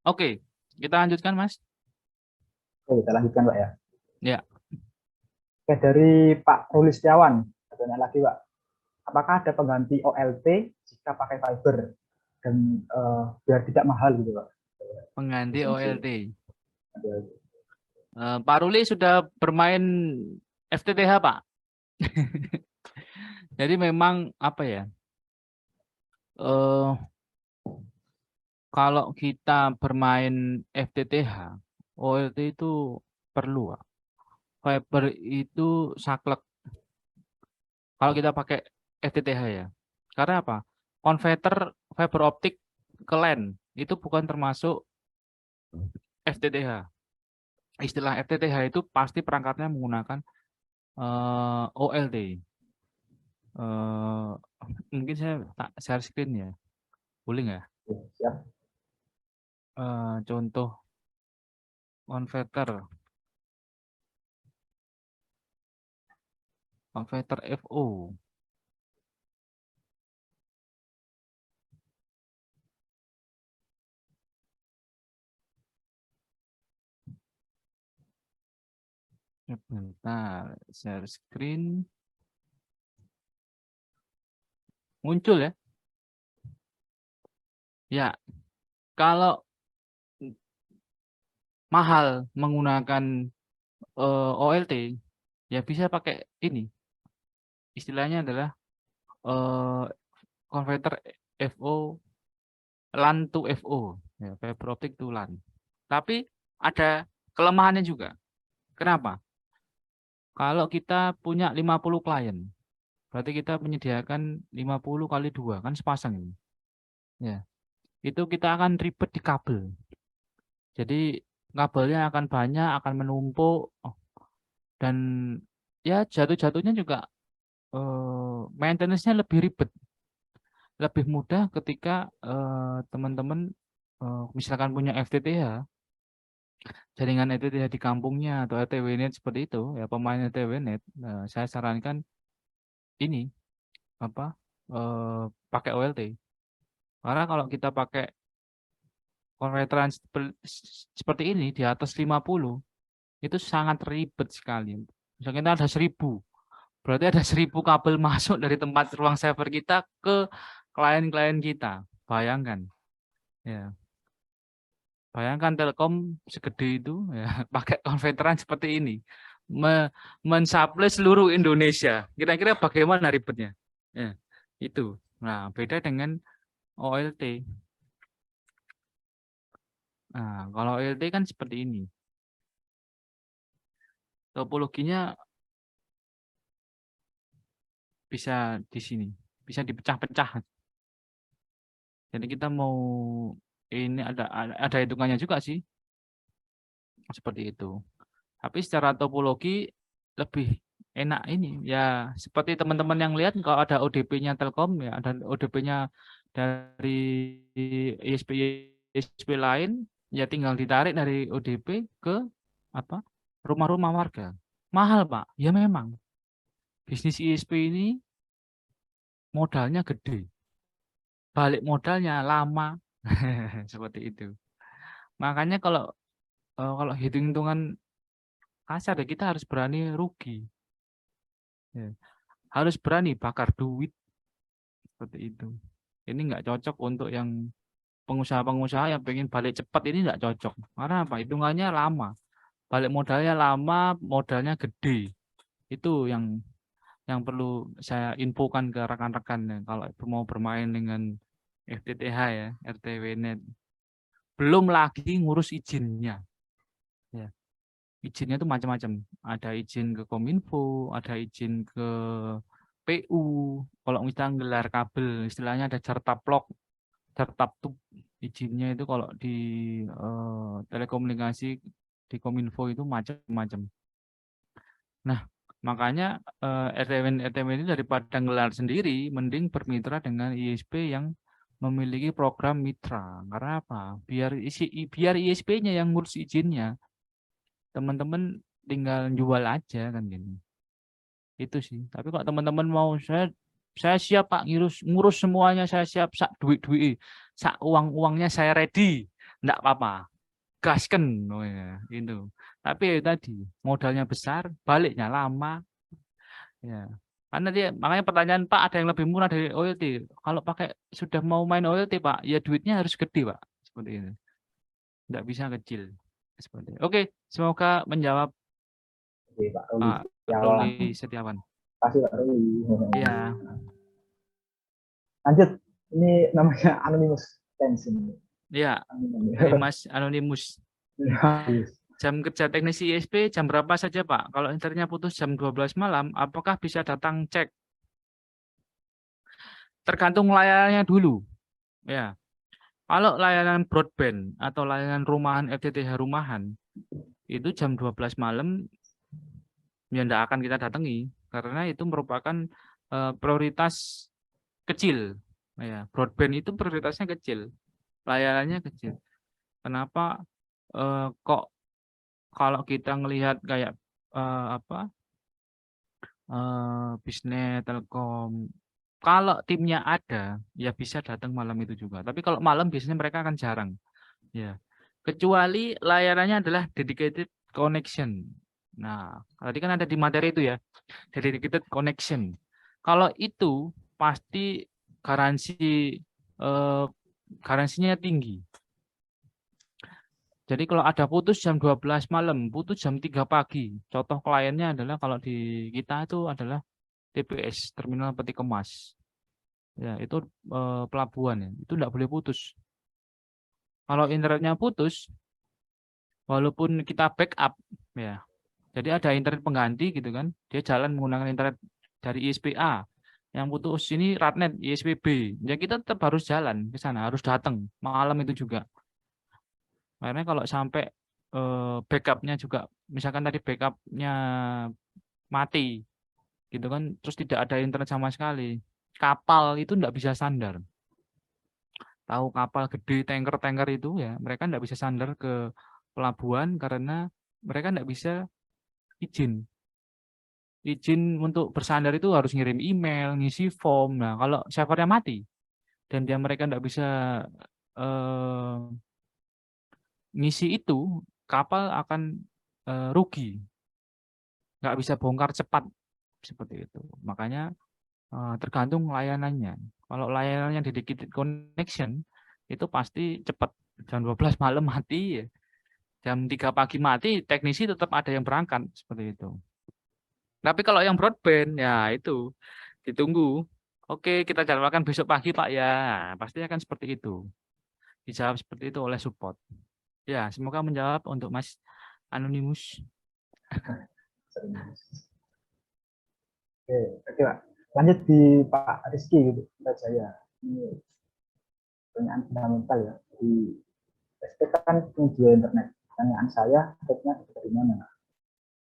Oke, kita lanjutkan Mas. Oke, kita lanjutkan Pak ya. Ya. Oke, dari Pak Ruli Setiawan, pertanyaan lagi Pak. Apakah ada pengganti OLT jika pakai fiber dan biar tidak mahal gitu Pak? Pengganti OLT. Pak Ruli sudah bermain FTTH Pak. Jadi memang apa ya? Kalau kita bermain FTTH, OLT itu perlu Pak. Fiber itu saklek. Kalau kita pakai FTTH ya. Karena apa? Konverter fiber optik ke LAN itu bukan termasuk FTTH. Istilah FTTH itu pasti perangkatnya menggunakan OLT. Mungkin saya tak share screen ya, boleh nggak? Siap. Contoh konverter FO. Bentar, share screen. Muncul ya? Ya, kalau mahal menggunakan OLT, ya bisa pakai ini. Istilahnya adalah converter FO LAN to FO, ya, fiber optic to LAN. Tapi ada kelemahannya juga. Kenapa? Kalau kita punya 50 klien, berarti kita menyediakan 50 kali 2, kan sepasang ini. Ya, itu kita akan ribet di kabel. Jadi kabelnya akan banyak, akan menumpuk, dan ya jatuh-jatuhnya juga maintenance-nya lebih ribet. Lebih mudah ketika teman-teman misalkan punya FTTH, jaringan FTTH di kampungnya atau RTWNet seperti itu, ya pemain RTWNet, saya sarankan ini apa pakai OLT. Karena kalau kita pakai konverteran seperti ini di atas 50, itu sangat ribet sekali. Misalnya kita ada 1000, berarti ada 1000 kabel masuk dari tempat ruang server kita ke klien-klien kita. Bayangkan, ya. Bayangkan Telkom segede itu, ya, pakai konverteran seperti ini, mensuplai seluruh Indonesia. Kira-kira bagaimana ribetnya? Ya, itu. Nah, beda dengan OLT. Nah, kalau OLT kan seperti ini. Topologinya bisa di sini, bisa dipecah-pecah. Jadi kita mau ini ada hitungannya juga sih, seperti itu. Tapi secara topologi lebih enak ini ya, seperti teman-teman yang lihat kalau ada ODP-nya Telkom, ya ada ODP-nya dari ISP lain, ya tinggal ditarik dari ODP ke apa rumah-rumah warga. Mahal, Pak. Ya memang bisnis ISP ini modalnya gede, balik modalnya lama. Seperti itu. Makanya kalau hitung-hitungan kasar ya, kita harus berani rugi. Ya. Harus berani bakar duit seperti itu. Ini nggak cocok untuk yang pengusaha-pengusaha yang pengen balik cepat, ini nggak cocok. Karena apa? Hitungannya lama, balik modalnya lama, modalnya gede. Itu yang perlu saya infokan ke rekan-rekan ya, kalau mau bermain dengan FTTH ya, RTWNet. Belum lagi ngurus izinnya. Ya. Izinnya itu macam-macam. Ada izin ke Kominfo, ada izin ke PU. Kalau misalnya gelar kabel, istilahnya ada Jartaplok, Jartaptup. Izinnya itu kalau di telekomunikasi di Kominfo itu macam-macam. Nah, makanya RTW ini daripada gelar sendiri, mending bermitra dengan ISP yang memiliki program mitra. Karena apa? Biar ISP-nya yang ngurus izinnya. Teman-teman tinggal jual aja kan gini. Itu sih. Tapi kalau teman-teman mau, saya siap Pak ngurus semuanya, saya siap, sak duit-duit, sak uang-uangnya saya ready. Enggak apa-apa. Gasken, oh ya, itu. Tapi ya tadi modalnya besar, baliknya lama, ya. Karena dia, makanya pertanyaan Pak, ada yang lebih murah dari OLT. Kalau pakai sudah mau main OLT Pak, ya duitnya harus gede Pak, seperti itu. Enggak bisa kecil. Seperti itu. Oke, semoga menjawab Oke, Pak Ruli Pak Setiawan. Ruli Setiawan. Kasih Pak Ruli. Iya. Lanjut, ini namanya Anonymous Fans ini. Iya, dari Mas Anonymous. Jam kerja teknisi ISP jam berapa saja Pak? Kalau internetnya putus jam 12 malam, apakah bisa datang cek? Tergantung layanannya dulu. Ya, kalau layanan broadband atau layanan rumahan FTTH rumahan, itu jam 12 malam ya tidak akan kita datangi. Karena itu merupakan prioritas kecil. Ya, broadband itu prioritasnya kecil. Layanannya kecil. Kenapa kok kalau kita ngelihat kayak Bisnet, Telkom, kalau timnya ada, ya bisa datang malam itu juga. Tapi kalau malam biasanya mereka akan jarang, ya. Kecuali layanannya adalah dedicated connection. Nah, tadi kan ada di materi itu ya, dedicated connection. Kalau itu pasti garansi garansinya tinggi. Jadi kalau ada putus jam 12 malam, putus jam 3 pagi. Contoh kliennya adalah kalau di kita itu adalah TPS, Terminal Peti Kemas. Ya, itu pelabuhan ya. Itu enggak boleh putus. Kalau internetnya putus, walaupun kita backup ya. Jadi ada internet pengganti gitu kan. Dia jalan menggunakan internet dari ISPA. Yang putus ini Ratnet ISPB. Ya kita tetap harus jalan ke sana, harus datang malam itu juga. Karena kalau sampai backupnya juga, misalkan tadi backupnya mati, gitu kan, terus tidak ada internet sama sekali, kapal itu tidak bisa sandar. Tahu kapal gede, tanker-tanker itu ya, mereka tidak bisa sandar ke pelabuhan karena mereka tidak bisa izin. Izin untuk bersandar itu harus ngirim email, ngisi form. Nah, kalau servernya mati dan mereka tidak bisa eh, ngisi itu, kapal akan rugi, nggak bisa bongkar cepat seperti itu. Makanya tergantung layanannya. Kalau layanannya dedicated connection itu pasti cepat. Jam 12 malam mati, ya. Jam 3 pagi mati, teknisi tetap ada yang berangkat seperti itu. Tapi kalau yang broadband ya itu ditunggu. Oke, kita jadwalkan besok pagi Pak ya. Pasti akan seperti itu. Dijawab seperti itu oleh support. Ya, semoga menjawab untuk Mas Anonymous. Oke, Pak. Lanjut di Pak Rizky gitu, Jaya. Ini pertanyaan fundamental ya. Di SP kan penyedia internet. Pertanyaan saya, internet dari mana?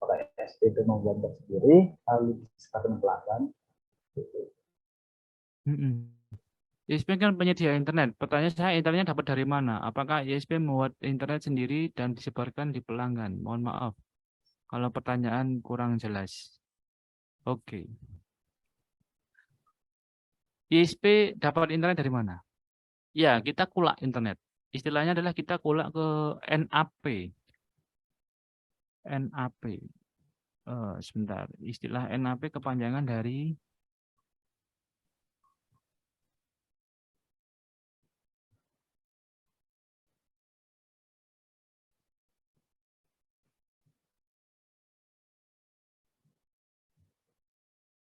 Apakah SP itu membuat sendiri, lalu disebutkan pelanggan? Gitu. ISP kan penyedia internet. Pertanyaan saya, internetnya dapat dari mana? Apakah ISP membuat internet sendiri dan disebarkan di pelanggan? Mohon maaf kalau pertanyaan kurang jelas. Oke. ISP dapat internet dari mana? Ya, kita kulak internet. Istilahnya adalah kita kulak ke NAP. NAP. Sebentar. Istilah NAP kepanjangan dari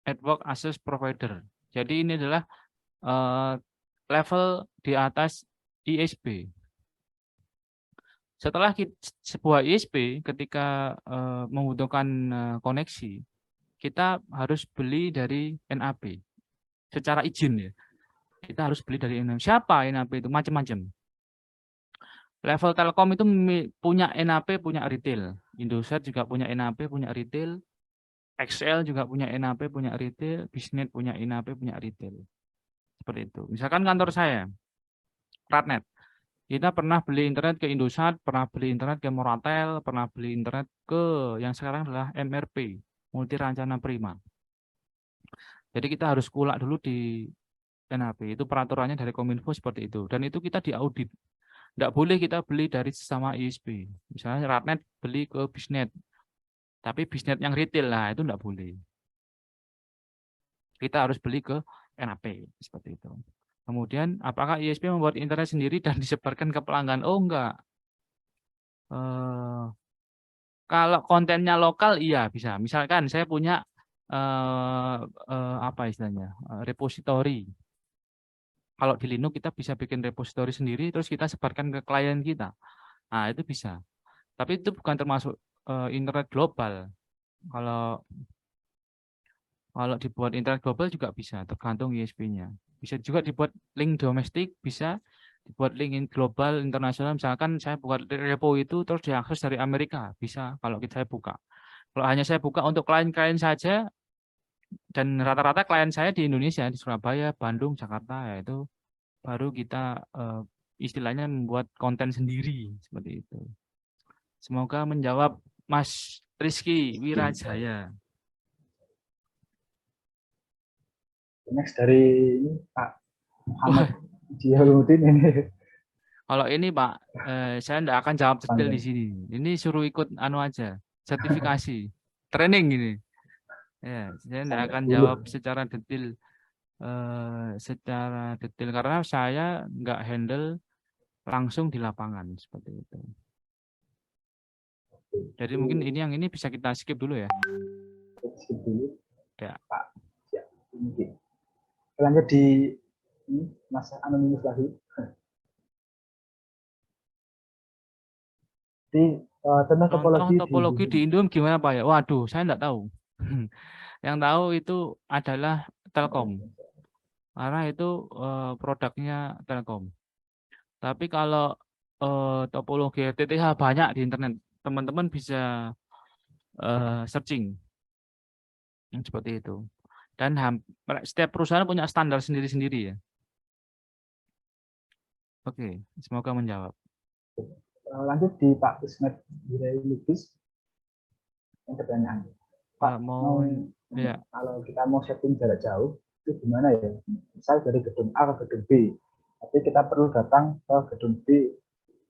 Network Access Provider. Jadi ini adalah level di atas ISP. Setelah sebuah ISP ketika membutuhkan koneksi, kita harus beli dari NAP secara izin ya. Kita harus beli dari NAP. Siapa NAP itu? Macam-macam. Level Telkom itu punya NAP, punya retail. Indosat juga punya NAP, punya retail. XL juga punya NAP, punya retail. Bisnet punya NAP, punya retail. Seperti itu. Misalkan kantor saya, Ratnet. Kita pernah beli internet ke Indosat, pernah beli internet ke Moratel, pernah beli internet ke yang sekarang adalah MRP, Multi Rancana Prima. Jadi kita harus kulak dulu di NAP. Itu peraturannya dari Kominfo seperti itu. Dan itu kita diaudit. Tidak boleh kita beli dari sesama ISP. Misalnya Ratnet beli ke Bisnet. Tapi Bisnet yang retail lah itu tidak boleh. Kita harus beli ke NAP seperti itu. Kemudian apakah ISP membuat internet sendiri dan disebarkan ke pelanggan? Oh enggak. Kalau kontennya lokal iya bisa. Misalkan saya punya apa istilahnya? Repository. Kalau di Linux kita bisa bikin repository sendiri terus kita sebarkan ke klien kita. Nah, itu bisa. Tapi itu bukan termasuk internet global. Kalau kalau dibuat internet global juga bisa, tergantung ISP-nya. Bisa juga dibuat link domestik, bisa dibuat link global internasional. Misalkan saya buat repo itu terus diakses dari Amerika, bisa kalau saya buka. Kalau hanya saya buka untuk klien-klien saja, dan rata-rata klien saya di Indonesia, di Surabaya, Bandung, Jakarta, ya itu baru kita istilahnya membuat konten sendiri seperti itu. Semoga menjawab Mas Rizky Wirajaya. Next dari ini Pak Muhammad Jihaluddin ini. Kalau ini Pak, saya tidak akan jawab detail di sini. Ini suruh ikut anu aja, sertifikasi, training ini. Ya, saya tidak akan jawab secara detail, karena saya nggak handle langsung di lapangan seperti itu. Jadi mungkin ini yang ini bisa kita skip dulu ya. Skip dulu. Ya. Pak. Ya. Ini. Lanjut di ini Mas Anonimus lagi. Di tentang Contoh topologi topologi di di Indom gimana Pak ya? Waduh, saya enggak tahu. Yang tahu itu adalah Telkom. Karena itu produknya Telkom. Tapi kalau topologi FTTH banyak di internet. Teman-teman bisa searching seperti itu. Dan setiap perusahaan punya standar sendiri-sendiri ya. Oke, semoga menjawab. lanjut di Pak Ismet Lubis yang pertanyaan. Pak, Mau ya. kalau kita mau setting jarak jauh, itu gimana ya? Misal dari gedung A ke gedung B, tapi kita perlu datang ke gedung B,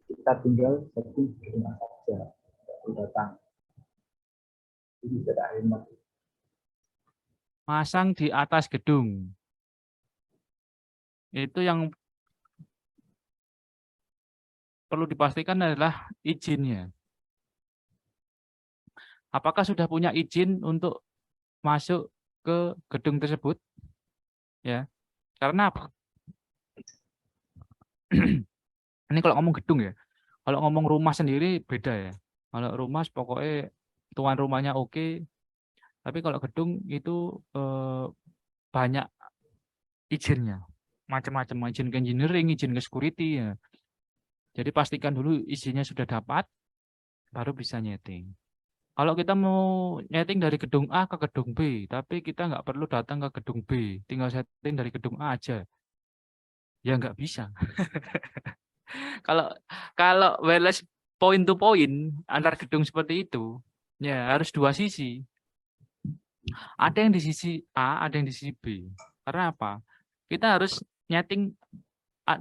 kita tinggal setting gedung A saja, perlu datang. Ini tidak hemat. Masang di atas gedung. Itu yang perlu dipastikan adalah izinnya. Apakah sudah punya izin untuk masuk ke gedung tersebut? Ya, karena apa? Ini kalau ngomong gedung ya. Kalau ngomong rumah sendiri beda ya. Kalau rumah pokoknya tuan rumahnya oke, tapi kalau gedung itu banyak izinnya. Macam-macam, izin ke engineering, izin ke security ya. Jadi pastikan dulu izinnya sudah dapat, baru bisa nyeting. Kalau kita mau nyeting dari gedung A ke gedung B, tapi kita nggak perlu datang ke gedung B, tinggal setting dari gedung A aja, ya nggak bisa. Kalau kalau wireless point to point antar gedung seperti itu, ya harus dua sisi. Ada yang di sisi A, ada yang di sisi B. Karena apa? Kita harus nyeting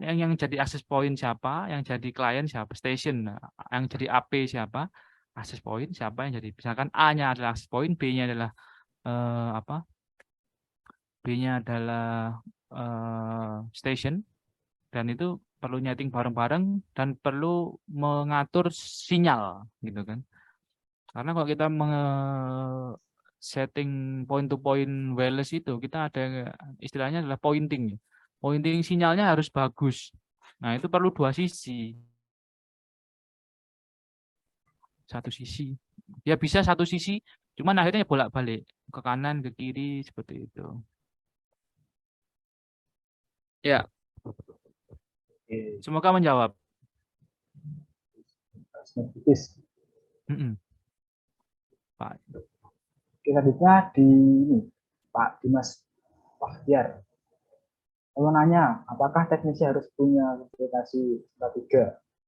yang jadi akses point siapa, yang jadi klien siapa, station, yang jadi AP siapa, akses point siapa yang jadi. Misalkan A-nya adalah akses point, B-nya adalah apa? B-nya adalah station, dan itu perlu nyeting bareng-bareng dan perlu mengatur sinyal gitu kan. Karena kalau kita setting point to point wireless itu kita ada istilahnya adalah pointing. Pointing sinyalnya harus bagus. Nah, itu perlu dua sisi. Satu sisi. Ya bisa satu sisi, cuman akhirnya bolak-balik ke kanan, ke kiri seperti itu. Ya, semoga menjawab. Pak. Selanjutnya di ini, Pak Dimas Bahtiar. Kalau nanya, apakah teknisi harus punya sertifikasi K3,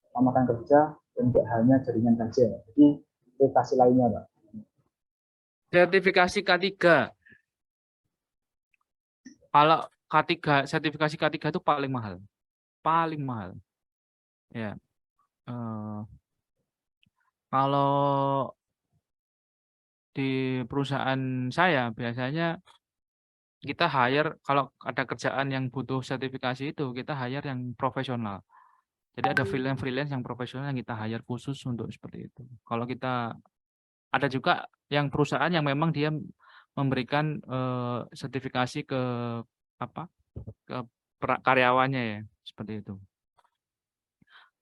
keselamatan kerja, dan tidak hanya jaringan saja. Jadi, sertifikasi lainnya, Pak. Sertifikasi K3. Kalau K3, sertifikasi K3 itu paling mahal. Paling mahal. Ya. Kalau di perusahaan saya biasanya kita hire, kalau ada kerjaan yang butuh sertifikasi itu kita hire yang profesional. Jadi ada freelance yang profesional yang kita hire khusus untuk seperti itu. Kalau kita ada juga yang perusahaan yang memang dia memberikan sertifikasi ke apa? Ke karyawannya ya, seperti itu.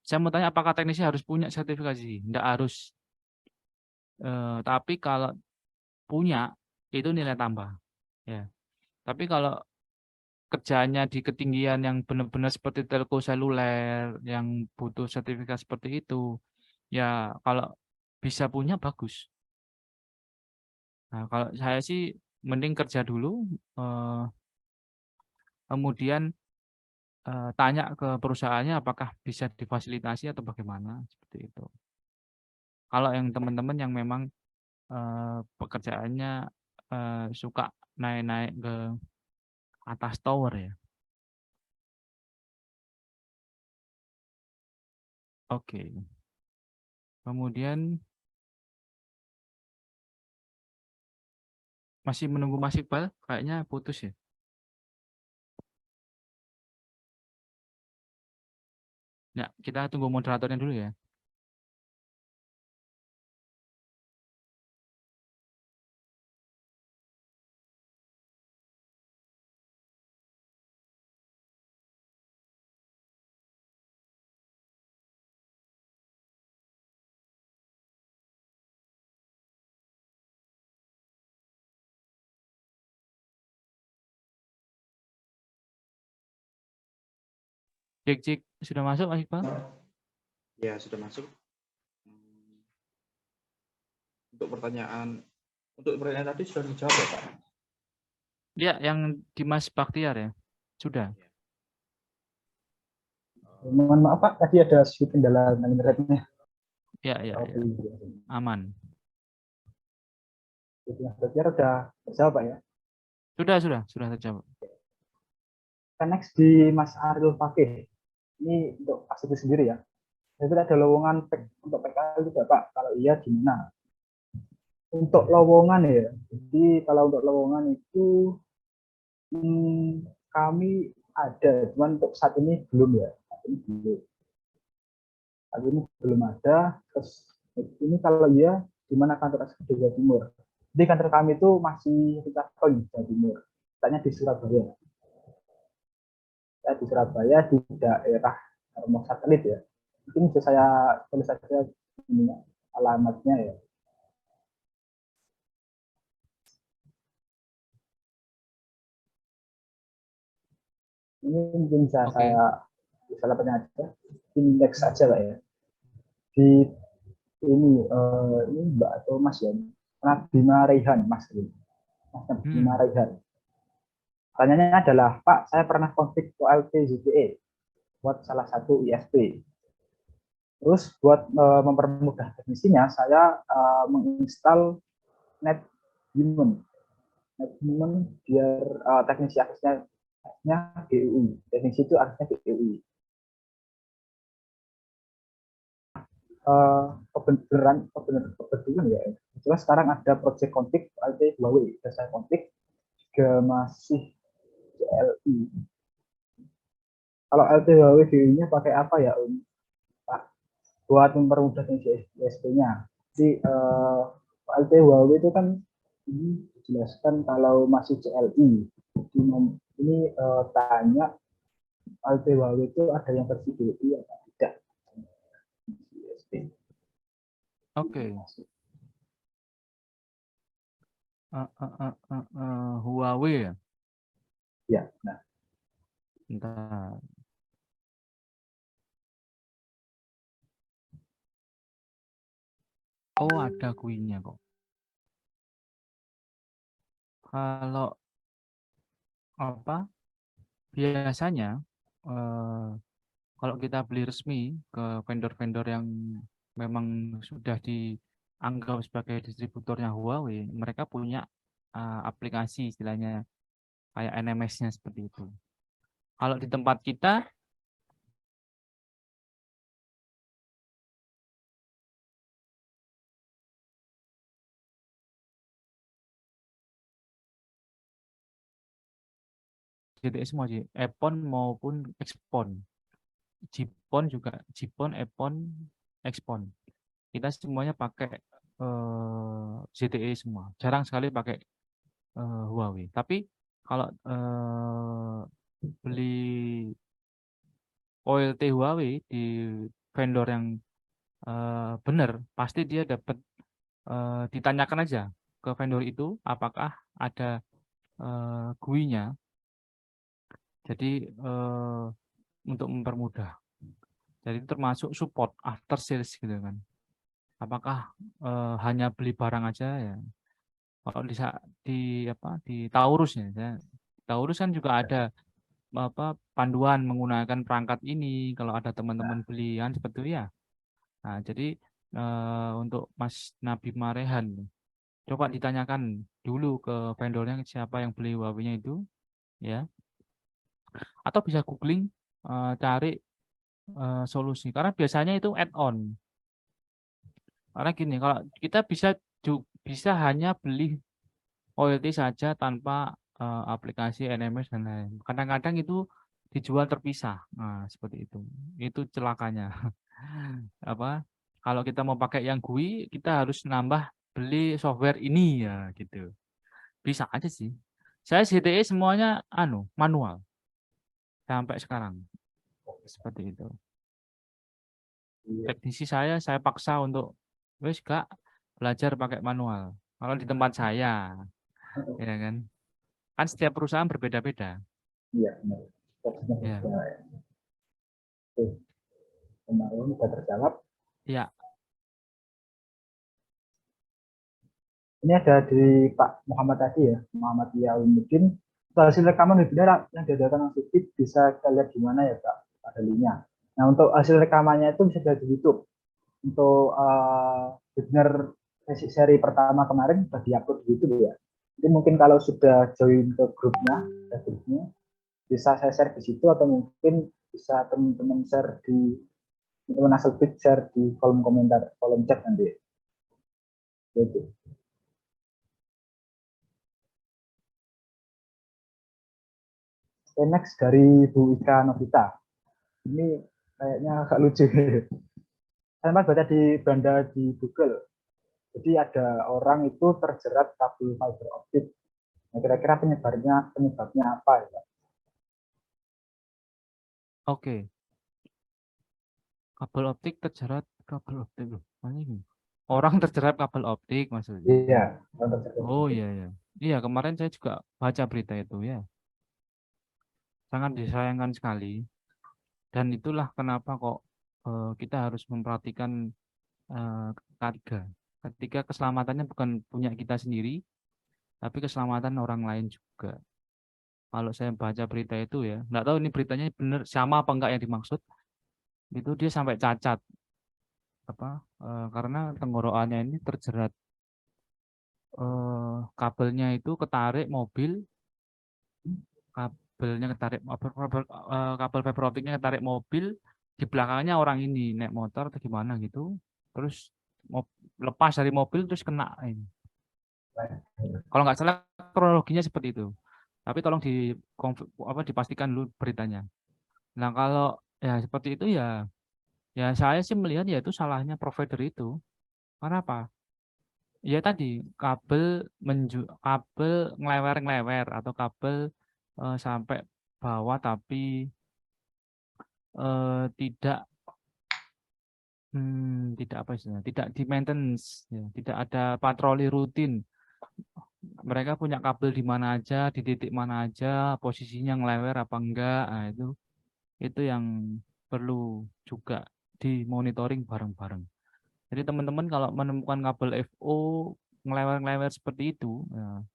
Saya mau tanya apakah teknisi harus punya sertifikasi? Tidak harus. Tapi kalau punya itu nilai tambah. Ya. Tapi kalau kerjanya di ketinggian yang benar-benar seperti telco seluler yang butuh sertifikat seperti itu, ya kalau bisa punya bagus. Nah, kalau saya sih mending kerja dulu, kemudian tanya ke perusahaannya apakah bisa difasilitasi atau bagaimana seperti itu. Kalau yang teman-teman yang memang pekerjaannya suka naik-naik ke atas tower ya. Oke. Kemudian masih menunggu Mas Iqbal, kayaknya putus ya. Ya, kita tunggu moderatornya dulu ya. Cek sudah masuk Mas Iqbal? Ya, sudah masuk. Untuk pertanyaan tadi sudah dijawab ya, Pak? Ya, yang Dimas Baktiar ya. Sudah. Mohon maaf Pak, tadi ada sedikit kendala dengan internetnya. Ya. Aman. Berarti udah terjawab Pak ya. Sudah terjawab. Kita next di Mas Ariel Fakih. Ini untuk Pak Sugi sendiri ya. Jadi ada lowongan untuk PKL tidak Pak? Kalau iya gimana? Untuk lowongan ya. Jadi kalau untuk lowongan itu kami ada, cuman untuk saat ini belum ya. Saat ini belum ada. Terus ini kalau iya, di mana kantor eksekutif Jawa Timur? Jadi kantor kami itu masih di Jawa Timur. Tanya di Surabaya. Di Surabaya di daerah rumah satelit ya. Mungkin bisa saya tulis saja ini alamatnya ya. Ini mungkin bisa saya tanya aja, indeks saja Pak ya. Di ini Mbak atau Mas ya, Nabima Raihan Mas Nabima Raihan. Pertanyaannya adalah, Pak, saya pernah konflik OLT ZTE buat salah satu ISP. Terus buat mempermudah teknisinya, saya menginstal NetHuman. NetHuman biar teknisi aksesnya GUI. Teknisi itu aksesnya GUI. Kebetulan ya. Jelas sekarang ada project config OLT Huawei. Saya config juga masih CLI. Kalau LT Huawei GUI-nya pakai apa ya Pak? Buat mempermudah ISP-nya. Jadi LT Huawei itu kan ini dijelaskan kalau masih CLI. Jadi ini tanya LT Huawei itu ada yang versi GUI atau tidak? Oke. Huawei ya? Ya, nah. Bentar. Oh, ada GUI-nya kok. Kalau apa? Biasanya kalau kita beli resmi ke vendor-vendor yang memang sudah dianggap sebagai distributornya Huawei, mereka punya aplikasi istilahnya kayak NMS-nya seperti itu. Kalau di tempat kita GTE semua sih, Epon maupun Xpon. Jipon juga, Jipon, Epon, Xpon. Kita semuanya pakai ZTE semua. Jarang sekali pakai Huawei. Tapi kalau beli OLT Huawei di vendor yang benar, pasti dia dapat ditanyakan aja ke vendor itu apakah ada GUI-nya. Jadi untuk mempermudah. Jadi termasuk support after sales gitu kan. Apakah hanya beli barang aja ya? Kalau di Taurus ya, Taurus kan juga ada panduan menggunakan perangkat ini kalau ada teman-teman belian seperti itu ya. Nah, jadi untuk Mas Nabi Marehan, coba ditanyakan dulu ke vendornya siapa yang beli Huawei-nya itu, ya. Atau bisa googling cari solusi. Karena biasanya itu add-on. Karena gini, kalau kita bisa hanya beli OLT saja tanpa aplikasi NMS dan lain. Kadang-kadang itu dijual terpisah. Nah, seperti itu. Itu celakanya. Apa? Kalau kita mau pakai yang GUI, kita harus nambah beli software ini ya gitu. Bisa aja sih. Saya ZTE semuanya manual sampai sekarang. Seperti itu. Teknisi saya paksa untuk wes Kak belajar pakai manual. Kalau di tempat saya, ya kan? Kan setiap perusahaan berbeda-beda. Iya, Ya. Kemarin sudah terjawab. Ya, Ini ada di Pak Muhammad tadi ya, Muhammad Yaumiddin. Hasil rekaman webinar yang diadakan oleh Fikri bisa kita lihat di mana ya Pak? Ada linknya. Nah untuk hasil rekamannya itu bisa dilihat di YouTube. Untuk webinar seri pertama kemarin sudah diupload di YouTube ya. Jadi mungkin kalau sudah join ke grupnya bisa saya share di situ atau mungkin bisa teman-teman share di teman-teman asal share di kolom komentar, kolom chat nanti. Gitu. Next dari Bu Ika Novita. Ini kayaknya agak lucu. Saya baca di Banda di Google. Jadi ada orang itu terjerat kabel fiber optik. Nah, kira-kira penyebabnya apa ya? oke. Kabel optik terjerat kabel optik loh. Ini orang terjerat kabel optik maksudnya. Iya, orang terjerat. Oh iya ya. Iya, kemarin saya juga baca berita itu ya. Sangat disayangkan sekali. Dan itulah kenapa kok kita harus memperhatikan K3. Ketika keselamatannya bukan punya kita sendiri, tapi keselamatan orang lain juga. Kalau saya baca berita itu ya, nggak tahu ini beritanya benar sama apa enggak yang dimaksud. Itu dia sampai cacat karena tenggorokannya ini terjerat kabelnya itu ketarik mobil, kabelnya ketarik kabel fiber optiknya ketarik mobil, di belakangnya orang ini naik motor atau gimana gitu, terus lepas dari mobil terus kena ini. Kalau nggak salah kronologinya seperti itu. Tapi tolong dipastikan dulu beritanya. Nah kalau ya seperti itu ya saya sih melihat ya itu salahnya provider itu. Karena apa? Ya tadi kabel ngelewer atau kabel sampai bawah tapi tidak apa istilahnya, tidak di maintenance ya, tidak ada patroli rutin. Mereka punya kabel di mana aja, di titik mana aja, posisinya ngelewer apa enggak. Nah, itu yang perlu juga dimonitoring bareng-bareng. Jadi teman-teman kalau menemukan kabel FO ngelewer-ngelewer seperti itu, ya,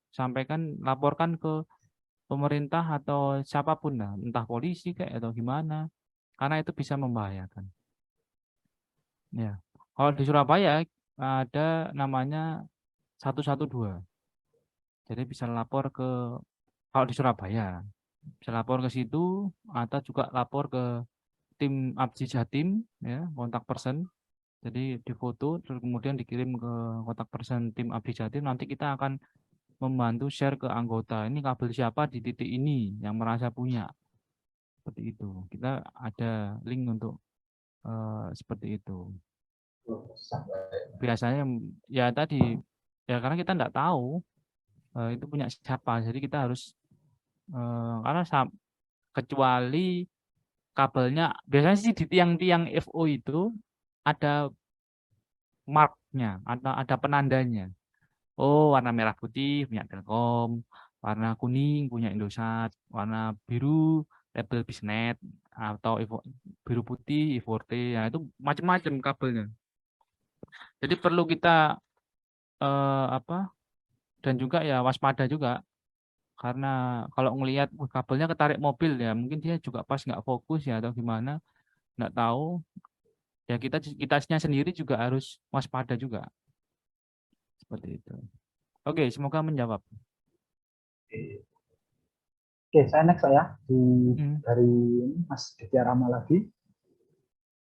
laporkan ke pemerintah atau siapapun lah, entah polisi kayak atau gimana, karena itu bisa membahayakan. Ya, kalau di Surabaya ada namanya 112. Jadi bisa lapor kalau di Surabaya bisa lapor ke situ atau juga lapor ke tim Abdi Jatim ya, kontak person. Jadi difoto terus kemudian dikirim ke kontak person tim Abdi Jatim, nanti kita akan membantu share ke anggota. Ini kabel siapa di titik ini yang merasa punya. Seperti itu. Kita ada link untuk seperti itu. Biasanya ya tadi ya karena kita enggak tahu itu punya siapa. Jadi kita harus karena kecuali kabelnya biasanya sih di tiang-tiang FO itu ada marknya atau ada penandanya. Oh, warna merah putih punya Telkom, warna kuning punya Indosat, warna biru label Bisnet atau biru putih Iforte. Ya, itu macam-macam kabelnya. Jadi perlu kita dan juga ya waspada juga karena kalau ngelihat kabelnya ketarik mobil ya mungkin dia juga pas nggak fokus ya atau gimana nggak tahu ya kitanya sendiri juga harus waspada juga seperti itu. Oke, semoga menjawab. Oke, saya next saya dari Mas Ditya Rama lagi.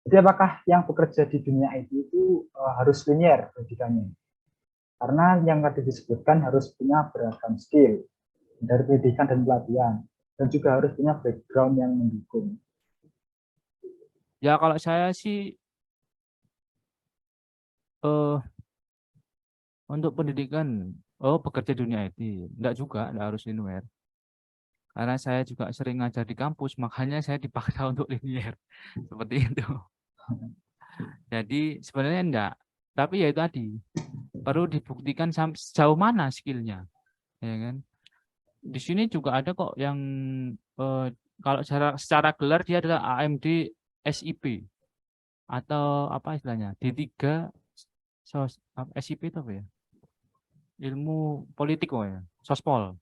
Jadi apakah yang bekerja di dunia IT itu harus linear pendidikannya? Karena yang tadi disebutkan harus punya beragam skill dari pendidikan dan pelatihan, dan juga harus punya background yang mendukung. Ya kalau saya sih untuk pendidikan, bekerja dunia IT, enggak juga, enggak harus linear. Karena saya juga sering ngajar di kampus, makanya saya dipaksa untuk linear. Seperti itu. Jadi sebenarnya enggak. Tapi ya itu tadi, perlu dibuktikan sejauh mana skillnya. Ya kan? Di sini juga ada kok yang kalau secara gelar dia adalah AMD SIP. atau apa istilahnya D3 SIP itu apa ya? Ilmu politik ya, sospol.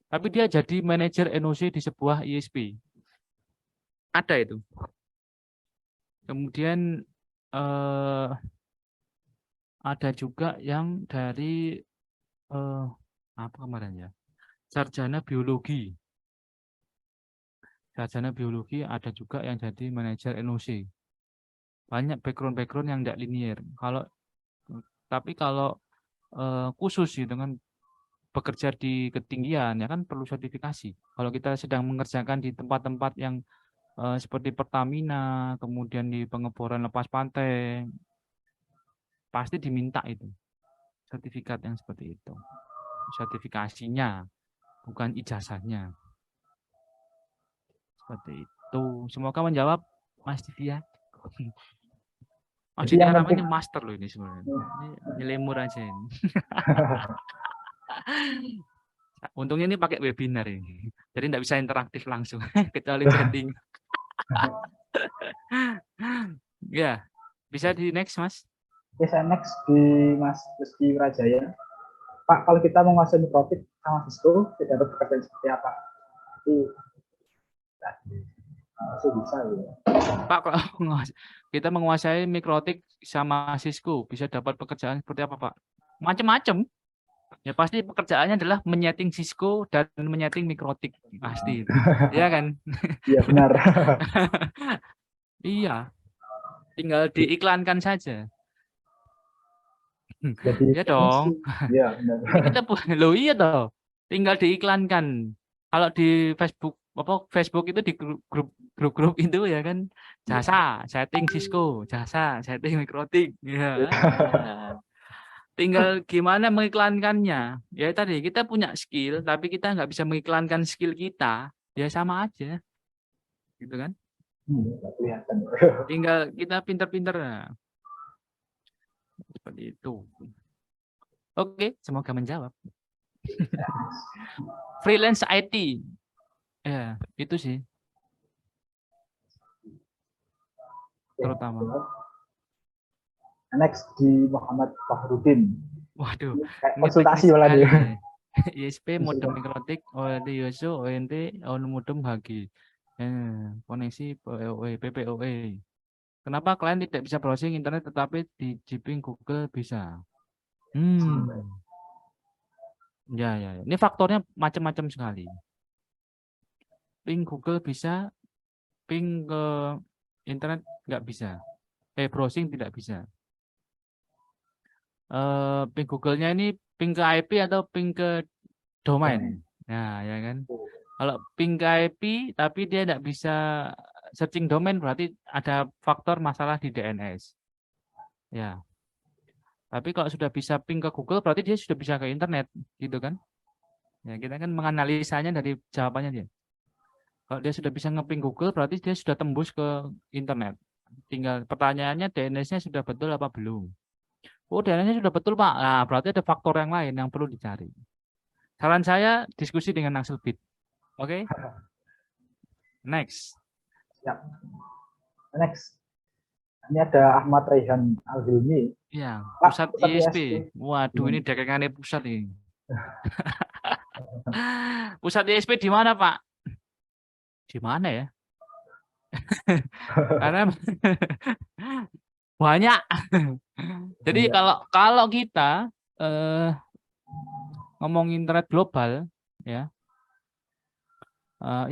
Tapi dia jadi manajer NOC di sebuah ISP. Ada itu. Kemudian ada juga yang dari apa kemarin ya? Sarjana biologi. Sarjana biologi ada juga yang jadi manajer NOC. Banyak background-background yang tidak linear. Tapi kalau khusus sih dengan bekerja di ketinggian ya kan perlu sertifikasi. Kalau kita sedang mengerjakan di tempat-tempat yang seperti Pertamina, kemudian di pengeboran lepas pantai, pasti diminta itu sertifikat yang seperti itu. Sertifikasinya, bukan ijazahnya. Seperti itu. Semoga menjawab Mas Divya. Mas Jadi yang Divya penting namanya master loh ini sebenarnya. Ini nyelemur aja ini. Untungnya ini pakai webinar ini. Jadi tidak bisa interaktif langsung. Kecuali chatting. Ya, bisa di next Mas. Oke, saya next di Mas Rizky Wirajaya. Pak, kalau kita menguasai mikrotik sama Cisco, tidak ada pekerjaan seperti apa? Tapi masih bisa ya. Pak, kalau kita menguasai mikrotik sama Cisco, bisa dapat pekerjaan seperti apa, Pak? Macam-macam. Ya pasti pekerjaannya adalah menyeting Cisco dan menyeting mikrotik. Pasti itu. Iya kan? Iya, benar. Iya. Tinggal diiklankan saja. Jadi Ya dong. iya, benar. Ini kita loh iya toh. Tinggal diiklankan. Kalau di Facebook itu di grup itu ya kan jasa setting Cisco, jasa setting mikrotik. Ya. Tinggal gimana mengiklankannya. Ya tadi kita punya skill tapi kita nggak bisa mengiklankan skill kita, ya sama aja. Gitu kan? Nggak kelihatan. Tinggal kita pinter-pinter. Seperti itu. Oke, semoga menjawab. Freelance IT. Ya, itu sih. Terutama. Next di Muhammad Fahrudin. Waduh. Kayak konsultasi malah dia. ISP modem mikrotik OLT YOSO ONT on modem HG. Koneksi PPOE. Kenapa klien tidak bisa browsing internet tetapi di Jiping Google bisa? Ya. Ini faktornya macam-macam sekali. Ping Google bisa, ping ke internet nggak bisa. Browsing tidak bisa. Ping Google-nya ini ping ke IP atau ping ke domain. Nah, ya kan. Kalau ping ke IP tapi dia tidak bisa searching domain berarti ada faktor masalah di DNS. Ya. Tapi kalau sudah bisa ping ke Google berarti dia sudah bisa ke internet, gitu kan? Ya, kita kan menganalisanya dari jawabannya dia. Kalau dia sudah bisa ngeping Google berarti dia sudah tembus ke internet. Tinggal pertanyaannya DNS-nya sudah betul apa belum? Oh, DNS-nya sudah betul, Pak. Nah, berarti ada faktor yang lain yang perlu dicari. Saran saya diskusi dengan Axelbit. Oke? Next. Ya. Next. Ini ada Ahmad Raihan Al-Hilmi. Ya, Pak, pusat ISP. Waduh, ini dagangannya pusat ini. Pusat ISP di mana, Pak? Di mana ya? Karena banyak. Jadi kalau kita ngomong internet global, ya,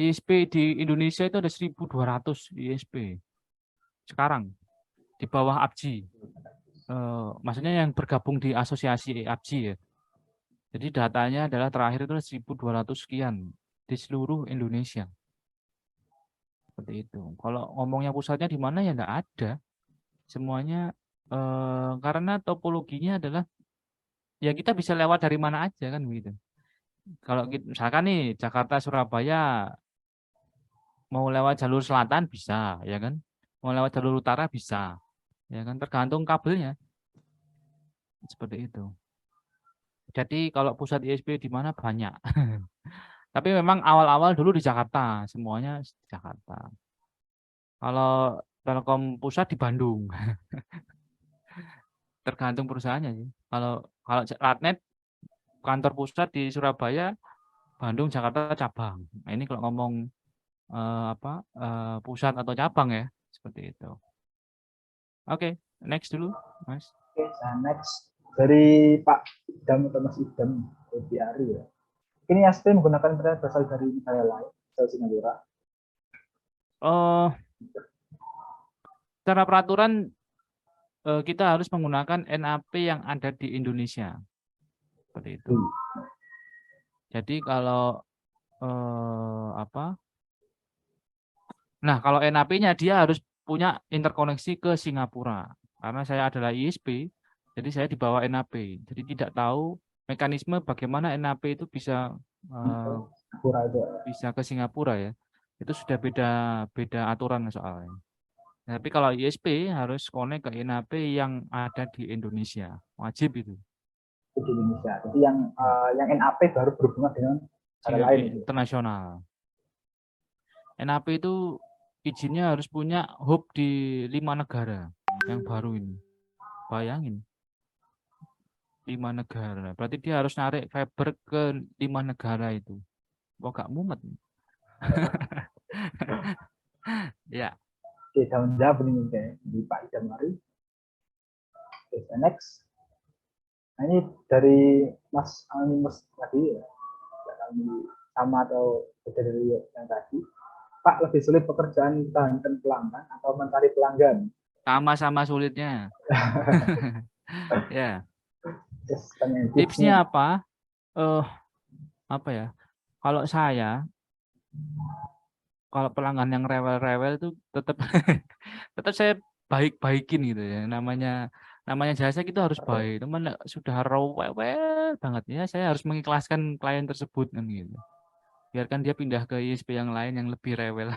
ISP di Indonesia itu ada 1.200 ISP sekarang di bawah APJI. Maksudnya yang bergabung di asosiasi APJI ya. Jadi datanya adalah terakhir itu 1.200 sekian di seluruh Indonesia. Seperti itu. Kalau ngomongnya pusatnya di mana ya enggak ada. Semuanya karena topologinya adalah ya kita bisa lewat dari mana aja kan begitu. Kalau misalkan nih Jakarta Surabaya mau lewat jalur selatan bisa, ya kan? Mau lewat jalur utara bisa, ya kan? Tergantung kabelnya. Seperti itu. Jadi kalau pusat ISP di mana banyak. Tapi memang awal-awal dulu di Jakarta, semuanya di Jakarta. Kalau Telkom pusat di Bandung. Tergantung perusahaannya sih. Kalau Ratnet kantor pusat di Surabaya, Bandung, Jakarta cabang. Nah, ini kalau ngomong pusat atau cabang ya, seperti itu. Oke, next dulu, Mas. Oke, next dari Pak Idam atau Mas Idam dari Ari ya. Ini ASP menggunakan internet berasal dari negara lain, misal Singapura. Secara peraturan kita harus menggunakan NAP yang ada di Indonesia, seperti itu. Jadi kalau nah kalau NAP-nya dia harus punya interkoneksi ke Singapura. Karena saya adalah ISP, jadi saya dibawa NAP. Jadi tidak tahu mekanisme bagaimana NAP itu bisa ke Singapura ya. Itu sudah beda aturan soalnya. Tapi kalau ISP harus connect ke NAP yang ada di Indonesia, wajib itu. Di Indonesia. Jadi yang NAP baru berhubungan dengan negara lain. Internasional. NAP itu izinnya harus punya hub di 5 negara yang baru ini. Bayangin. 5 negara. Berarti dia harus narik fiber ke 5 negara itu. Kok gak mumet? Ya. Oke, daun jawab ini di Pak Idam Ari. Oke, next. Nah, ini dari Mas Anonimus tadi ya. Sama atau beda dari yang tadi. Pak, lebih sulit pekerjaan tahankan pelanggan atau mencari pelanggan? Sama-sama sulitnya. Ya. Tipsnya apa? Apa ya? Kalau saya, kalau pelanggan yang rewel-rewel itu tetap tetap saya baik-baikin gitu ya. Namanya jasa kita harus baik. Teman sudah rewel banget ya, saya harus mengikhlaskan klien tersebut kan gitu. Biarkan dia pindah ke ISP yang lain yang lebih rewel.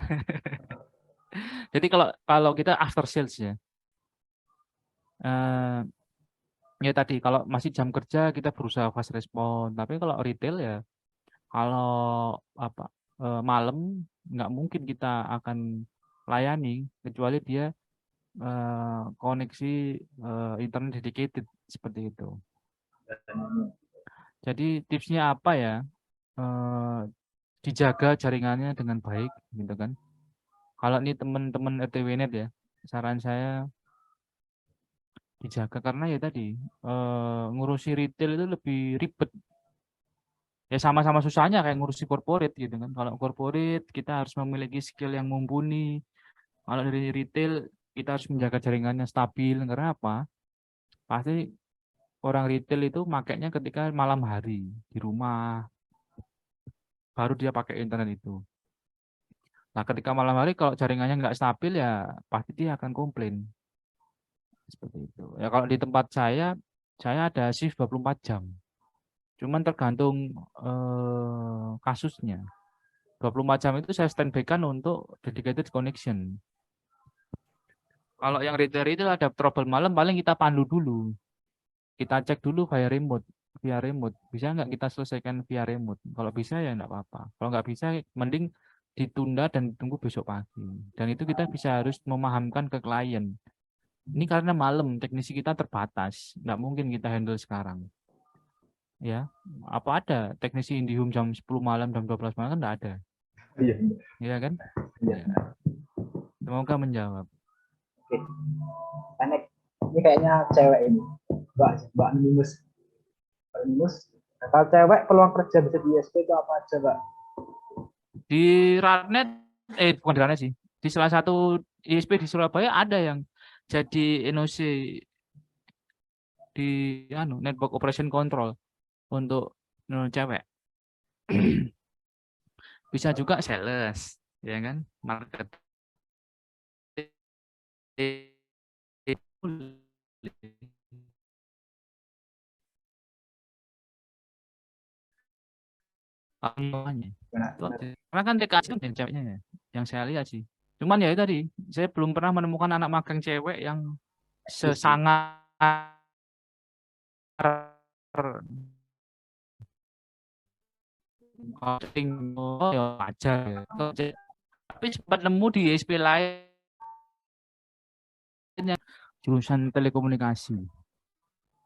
Jadi kalau kita after sales ya. Ya tadi kalau masih jam kerja kita berusaha fast respon, tapi kalau retail ya kalau malam nggak mungkin kita akan layani kecuali dia koneksi internet dedicated seperti itu. Jadi tipsnya apa ya? Dijaga jaringannya dengan baik gitu kan. Kalau ini teman-teman RTWNet ya, saran saya dijaga karena ya tadi ngurusi retail itu lebih ribet. Ya sama-sama susahnya kayak ngurusi corporate gitu kan. Kalau corporate kita harus memiliki skill yang mumpuni. Kalau dari retail kita harus menjaga jaringannya stabil. Karena apa? Pasti orang retail itu makainya ketika malam hari di rumah, baru dia pakai internet itu. Nah ketika malam hari kalau jaringannya nggak stabil ya pasti dia akan komplain. Seperti itu. Ya kalau di tempat saya ada shift 24 jam. Cuman tergantung kasusnya. 24 jam itu saya standby kan untuk dedicated connection. Kalau yang retail itu ada trouble malam paling kita pandu dulu. Kita cek dulu via remote. Bisa nggak kita selesaikan via remote? Kalau bisa ya nggak apa-apa. Kalau nggak bisa mending ditunda dan tunggu besok pagi. Dan itu kita bisa harus memahamkan ke klien. Ini karena malam teknisi kita terbatas. Nggak mungkin kita handle sekarang. Ya, apa ada teknisi IndiHome jam 10 malam, jam 12 malam kan nggak ada. Iya. Iya kan? Iya. Ya. Semoga menjawab. Oke. Ini kayaknya cewek ini. Mbak Anonimus. Kalau cewek peluang kerja bisa di ISP itu apa aja, Mbak? Di Ratnet, bukan di Ratnet sih. Di salah satu ISP di Surabaya ada yang jadi NOC di Network Operation Control untuk cewek. Bisa juga sales, ya kan? Marketing. Karena kan TKC kan ceweknya ya, yang saya lihat sih. Cuman ya tadi, saya belum pernah menemukan anak magang cewek yang sesangat ya aja. Tapi sempat nemu di ISP lain jurusan telekomunikasi.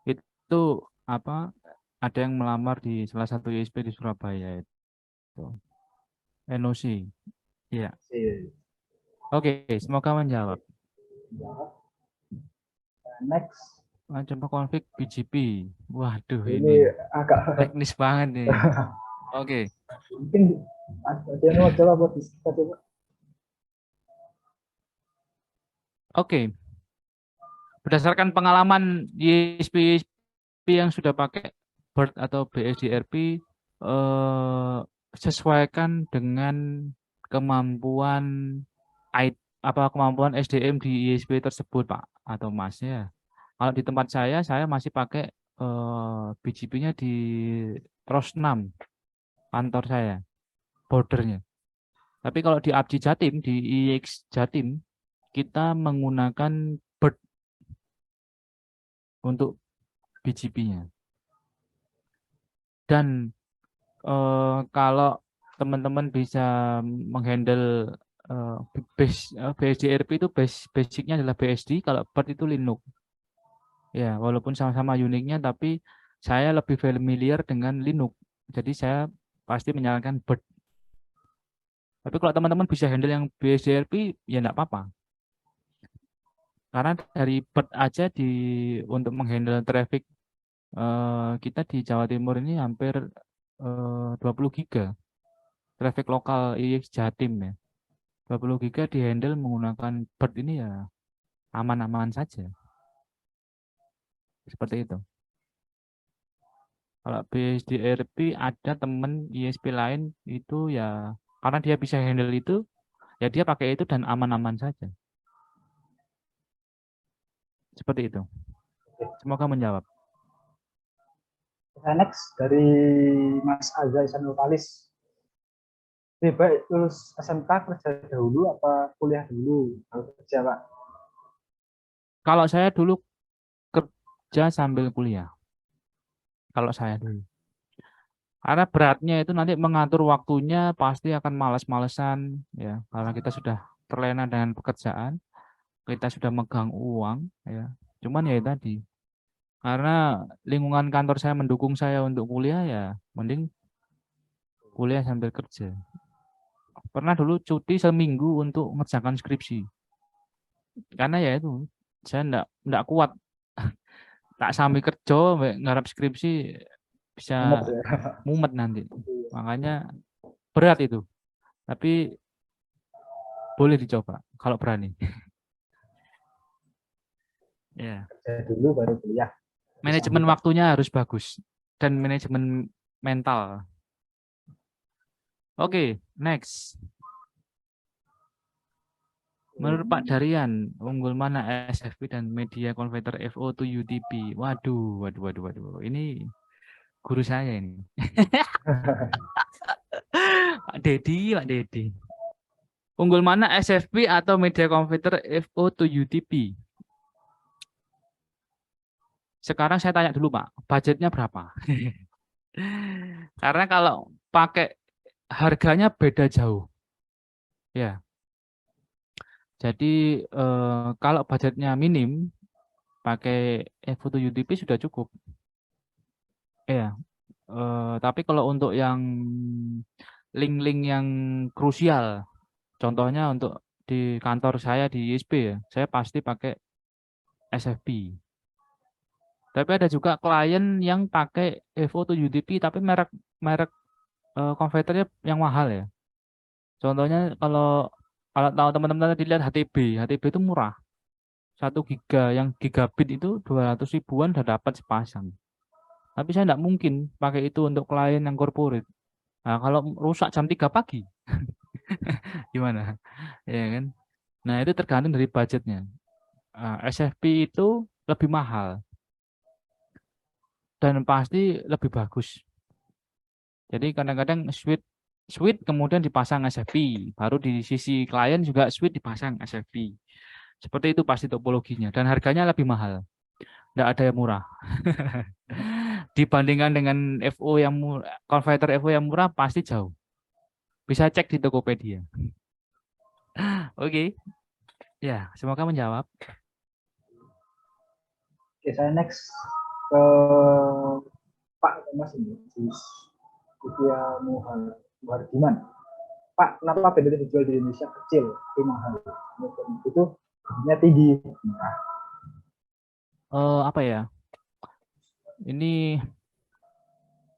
Itu apa? Ada yang melamar di salah satu ISP di Surabaya itu. NOC. Iya. Oke, semoga menjawab. Next, Coba konflik BGP. Waduh, ini ini agak teknis banget nih. Oke. mungkin ada yang mau jawab buat kita coba. Oke. Berdasarkan pengalaman ISP yang sudah pakai BERT atau BSDRP, sesuaikan dengan kemampuan kemampuan SDM di ISP tersebut, Pak atau Mas ya. Kalau di tempat saya masih pakai BGP-nya di ROS 6 kantor saya, bordernya. Tapi kalau di ABJI Jatim, di IX Jatim, kita menggunakan BERT untuk BGP-nya. Dan kalau teman-teman bisa menghandle BSDRP itu basicnya adalah BSD, kalau BERT itu Linux. Ya, walaupun sama-sama uniknya, tapi saya lebih familiar dengan Linux. Jadi saya pasti menyarankan BERT. Tapi kalau teman-teman bisa handle yang BSDRP, ya enggak apa-apa. Karena dari BERT aja untuk menghandle traffic kita di Jawa Timur ini hampir 20 giga. Traffic lokal IX Jatim ya. 20 giga dihandle menggunakan BERT ini ya aman-aman saja. Seperti itu. Kalau BSDRP ada temen ISP lain itu ya karena dia bisa handle itu, ya dia pakai itu dan aman-aman saja. Seperti itu. Semoga menjawab. Next dari Mas Azza Isanul Kalis. Lebih baik lulus SMK kerja dahulu apa kuliah dulu kalau kerja, Pak? Kalau saya dulu kerja sambil kuliah. Kalau saya dulu. Karena beratnya itu nanti mengatur waktunya pasti akan malas-malesan ya. Karena kita sudah terlena dengan pekerjaan, kita sudah megang uang ya. Cuman ya tadi, karena lingkungan kantor saya mendukung saya untuk kuliah ya, mending kuliah sambil kerja. Pernah dulu cuti seminggu untuk mengerjakan skripsi. Karena ya itu, saya enggak kuat. Tak sambil kerja, ngarap skripsi bisa mumet nanti. Makanya berat itu. Tapi boleh dicoba kalau berani. Ya. Kerja dulu baru kuliah. Manajemen waktunya harus bagus dan manajemen mental. Oke, next. Menurut Pak Darian, unggul mana SFP dan media converter FO to UTP? Waduh. Ini guru saya ini. Pak Dedi. Unggul mana SFP atau media converter FO to UTP? Sekarang saya tanya dulu Pak, budgetnya berapa? Karena kalau pakai harganya beda jauh. Ya. Jadi kalau budgetnya minim, pakai FO to UTP sudah cukup. Ya. Tapi kalau untuk yang link-link yang krusial, contohnya untuk di kantor saya di ISP ya, saya pasti pakai SFP. Tapi ada juga klien yang pakai FO to UTP tapi merek konverternya yang mahal ya. Contohnya kalau tahu teman-teman tadi lihat HTB itu murah. 1 giga yang gigabit itu 200 ribuan udah dapat sepasang. Tapi saya tidak mungkin pakai itu untuk klien yang corporate. Nah, kalau rusak jam 3 pagi, gimana? Ya kan? Nah, itu tergantung dari budgetnya. SFP itu lebih mahal dan pasti lebih bagus. Jadi kadang-kadang switch kemudian dipasang SFP, baru di sisi klien juga switch dipasang SFP. Seperti itu pasti topologinya dan harganya lebih mahal. Tidak ada yang murah. Dibandingkan dengan FO yang murah, converter FO yang murah pasti jauh. Bisa cek di Tokopedia. Oke. Ya, semoga menjawab. Oke, saya next ke Pak Mas ini, Divya Muhardiman. Pak, kenapa BDT dijual di Indonesia kecil, tapi mahal? Itu harganya tinggi. Apa ya? Ini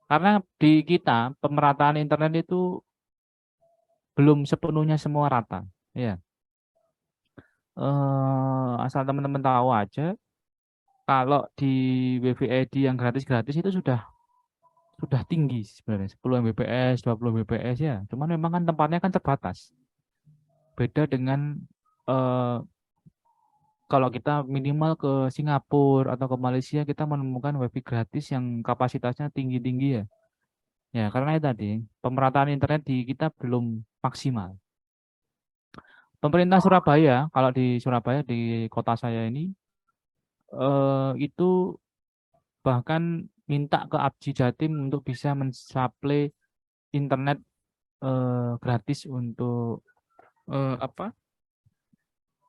karena di kita pemerataan internet itu belum sepenuhnya semua rata, ya. Asal teman-teman tahu aja, kalau di WVID yang gratis-gratis itu sudah tinggi sebenarnya, 10 Mbps, 20 Mbps ya. Cuman memang kan tempatnya kan terbatas. Beda dengan kalau kita minimal ke Singapura atau ke Malaysia, kita menemukan wifi gratis yang kapasitasnya tinggi-tinggi ya. Ya, karena itu tadi pemerataan internet di kita belum maksimal. Pemerintah Surabaya, kalau di Surabaya di kota saya ini itu bahkan minta ke Abji Jatim untuk bisa mensuplai internet gratis untuk apa?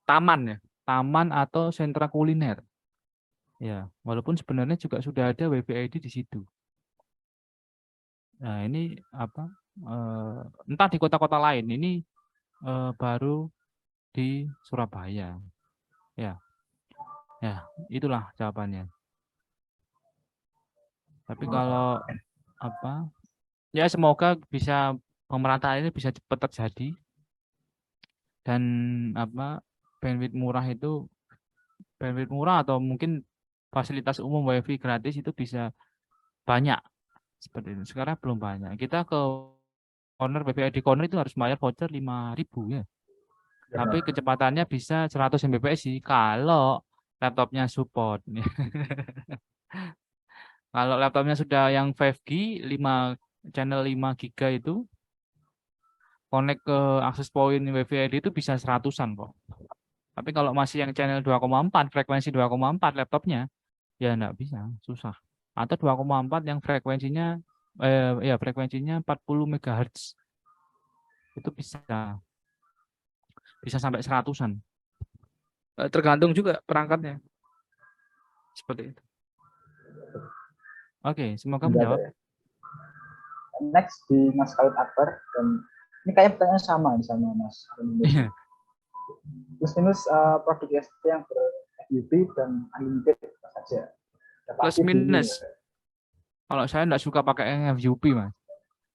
Taman ya, taman atau sentra kuliner. Ya, walaupun sebenarnya juga sudah ada WVID di situ. Nah, ini apa? Entah di kota-kota lain, ini baru di Surabaya. Ya, ya, itulah jawabannya. Tapi kalau apa? Ya semoga bisa pemerataan ini bisa cepat terjadi dan apa? Bandwidth murah atau mungkin fasilitas umum WiFi gratis itu bisa banyak seperti itu. Sekarang belum banyak. Kita ke corner WiFi di corner itu harus bayar voucher 5.000 ya. Tapi kecepatannya bisa 100 Mbps sih kalau laptopnya support. Kalau laptopnya sudah yang 5G, 5 GB itu connect ke akses point WiFi ID itu bisa 100-an kok. Tapi kalau masih yang channel 2,4, frekuensi 2,4 laptopnya, ya enggak bisa, susah. Atau 2,4 yang frekuensinya frekuensinya 40 MHz. Itu bisa sampai 100-an. Tergantung juga perangkatnya. Seperti itu. Oke, semoga menjawab. Ya. Next di Mas Khalid Akbar, dan ini kayaknya pertanyaan sama Mas. Iya. Plus minus produk ISP yang ber-FUP dan unlimited saja. Plus minus. Kalau saya enggak suka pakai yang FUP, Mas.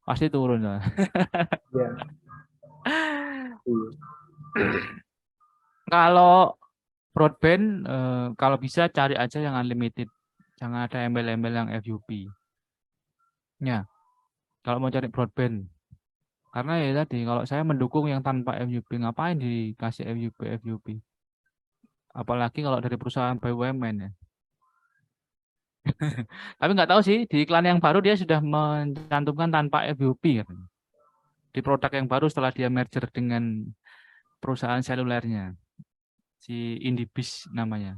Pasti turun lah. Ya. Kalau broadband, kalau bisa cari aja yang unlimited. Jangan ada embel-embel yang FUP. Ya, kalau mau cari broadband. Karena ya tadi, kalau saya mendukung yang tanpa FUP, ngapain dikasih FUP? Apalagi kalau dari perusahaan BUMN ya. Tapi nggak tahu sih, di iklan yang baru dia sudah mencantumkan tanpa FUP katanya. Di produk yang baru setelah dia merger dengan perusahaan selulernya. Si Indibis namanya.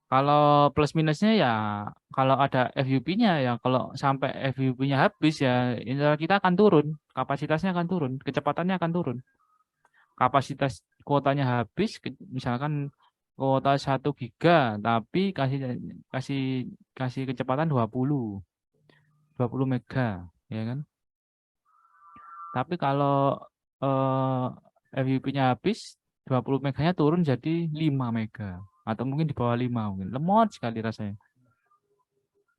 Kalau plus minusnya ya kalau ada FUP-nya ya kalau sampai FUP-nya habis ya internet kita akan turun, kapasitasnya akan turun, kecepatannya akan turun. Kapasitas kuotanya habis misalkan kuota 1 giga tapi kasih kecepatan 20 mega ya kan. Tapi kalau FUP-nya habis 20 meganya turun jadi 5 mega atau mungkin di bawah 5 mungkin. Lemot sekali rasanya.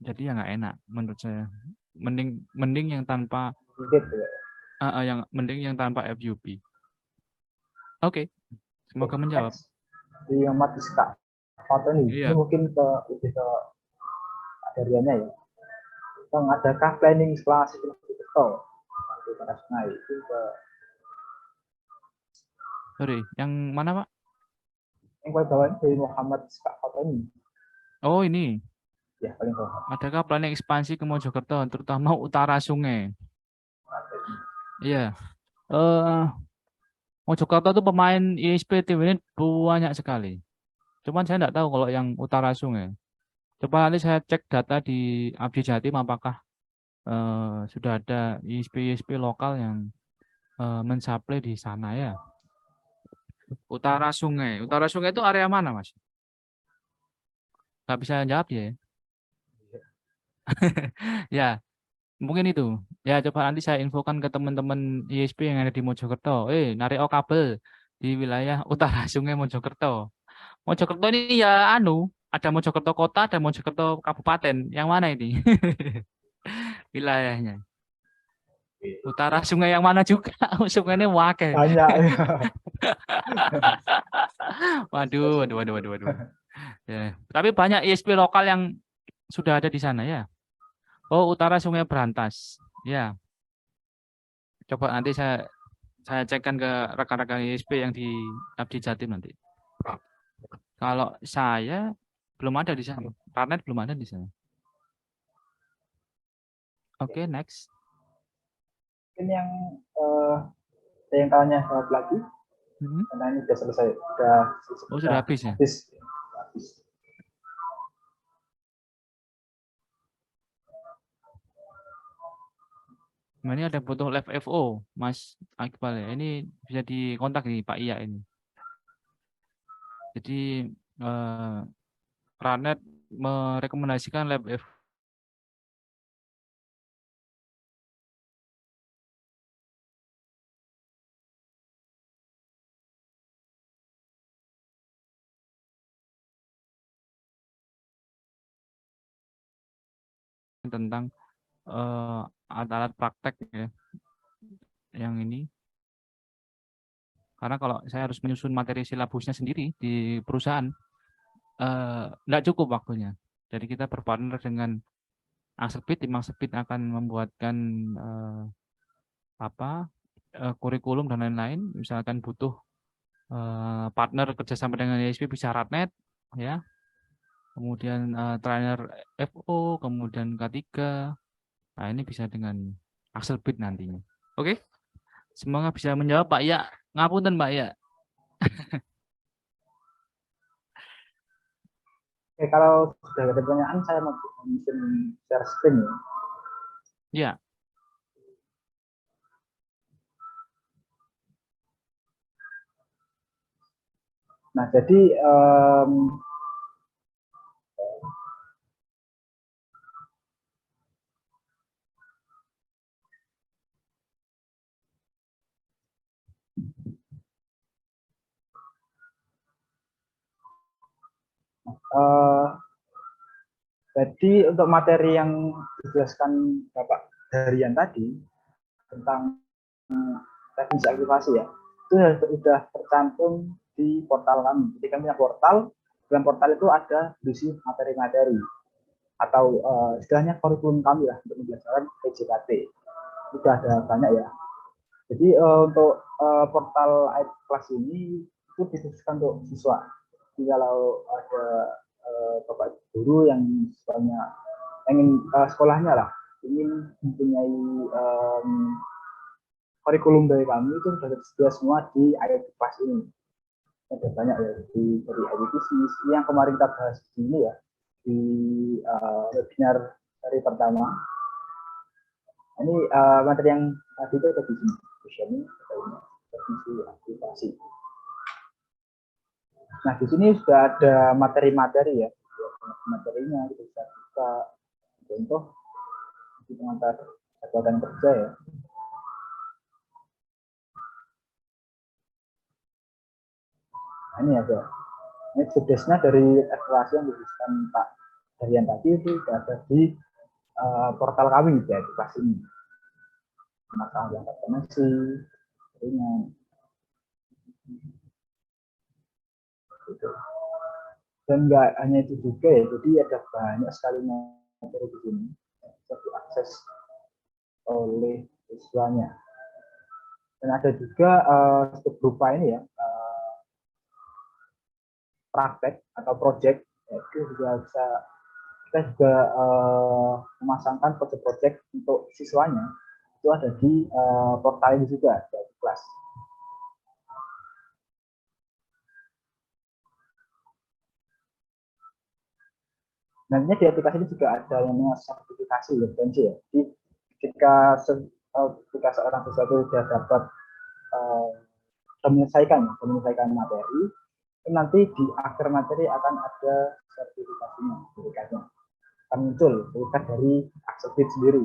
Jadi ya nggak enak menurut saya. Mending yang tanpa mending yang tanpa FUP. Oke. Semoga menjawab. Di Ahmad Iska foto ini mungkin lebih ke karyanya ya. Adakah planning setelah sistem digital itu ke sorry, yang mana Pak? Yang bawah dari Muhammad Iska foto ini. Oh ini. Ya, paling bawah. Adakah planning ekspansi ke Mojokerto, terutama utara sungai? Iya. Mojokerto itu pemain ISP TV ini banyak sekali. Cuman saya tidak tahu kalau yang utara sungai. Coba nanti saya cek data di Abdi Jatim apakah sudah ada ISP lokal yang mensuplai di sana ya. Utara sungai. Utara sungai itu area mana, Mas? nggak bisa jawab ya. Ya, mungkin itu. Ya, coba nanti saya infokan ke teman-teman ISP yang ada di Mojokerto. Narik kabel di wilayah utara Sungai Mojokerto. Mojokerto ini ya ada Mojokerto kota, ada Mojokerto kabupaten. Yang mana ini? Wilayahnya. Utara sungai yang mana juga? Sungainya wakil. Banyak ya. Waduh. Ya. Tapi banyak ISP lokal yang sudah ada di sana ya. Oh, utara Sungai Berantas. Ya. Coba nanti saya cekkan ke rekan-rekan ISP yang di Abdi Jatim nanti. Kalau saya belum ada di sana. Ranet belum ada di sana. Oke, next. Mungkin yang ada yang tanya jawab lagi. Karena ini sudah selesai. Sudah habis ya? Habis. Nah, ini ada butuh live FO, Mas Iqbal ya. Ini bisa dikontak nih Pak Iya ini. Jadi Ranet merekomendasikan lab FO tentang alat-alat praktek ya. Yang ini. Karena kalau saya harus menyusun materi silabusnya sendiri di perusahaan, enggak cukup waktunya. Jadi kita berpartner dengan Angsepit, tim Angsepit akan membuatkan kurikulum dan lain-lain. Misalkan butuh partner kerjasama dengan ISP bisa Ratnet, ya. Kemudian trainer FO, kemudian K3. Nah ini bisa dengan Angsepit nantinya. Oke, semoga bisa menjawab Pak Ya. Ngapunten Pak Ya. Oke, kalau sudah ada pertanyaan, saya mau share screen ya. Ya. Nah, jadi jadi untuk materi yang dijelaskan Bapak Darian tadi tentang teknis aktivasi ya, itu sudah tercantum di portal kami. Jadi kami punya portal, dalam portal itu ada berisi materi-materi atau istilahnya kurikulum kami lah untuk pembelajaran PJKT. Sudah ada banyak ya. Jadi untuk portal kelas ini itu dikhususkan untuk siswa. Jadi kalau ada bapak guru yang siswanya ingin sekolahnya lah ingin mempunyai kurikulum dari kami itu sudah tersedia semua di IT Class ini. Ada banyak ya dari IT Business yang kemarin kita bahas di sini ya di webinar hari pertama. Ini materi yang tadi itu ada di sini. Ini definisi aktivasi. Nah di sini sudah ada materi-materi ya, materinya kita bisa buka contoh di pengantar jabatan kerja ya. Nah, ini ada. Ini judesnya dari evaluasi yang diberikan Pak Darian tadi itu sudah ada di portal kami ya di kelas ini. Masalah yang koneksi, ringan. Gitu. Dan nggak hanya itu juga ya, jadi ada banyak sekali materi di sini yang bisa diakses oleh siswanya. Dan ada juga berupa ini ya, praktek atau project, itu juga bisa kita juga memasangkan project-project untuk siswanya itu ada di portal ini juga di kelas. Nantinya di aplikasi ini juga ada yang namanya sertifikasi lisensi ya. Jadi ketika seorang siswa itu sudah dapat menyelesaikan materi, nanti di akhir materi akan ada sertifikasinya, sertifikatnya akan muncul sertifikat dari Axelfit sendiri.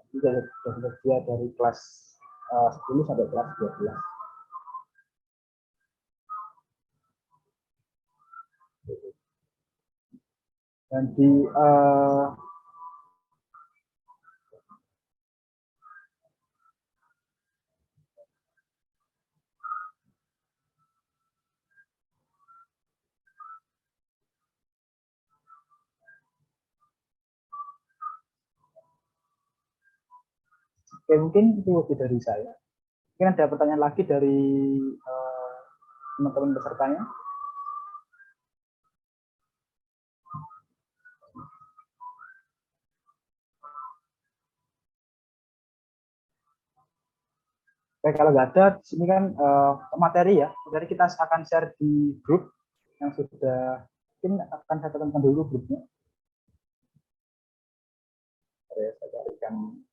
Sudah tersedia dari kelas 10 sampai kelas 12. Dan di oke, mungkin itu lebih dari saya. Mungkin ada pertanyaan lagi dari teman-teman pesertanya. Oke, kalau nggak ada, di sini kan materi ya. Jadi kita akan share di grup yang sudah, mungkin akan saya tekankan dulu grupnya. Saya carikan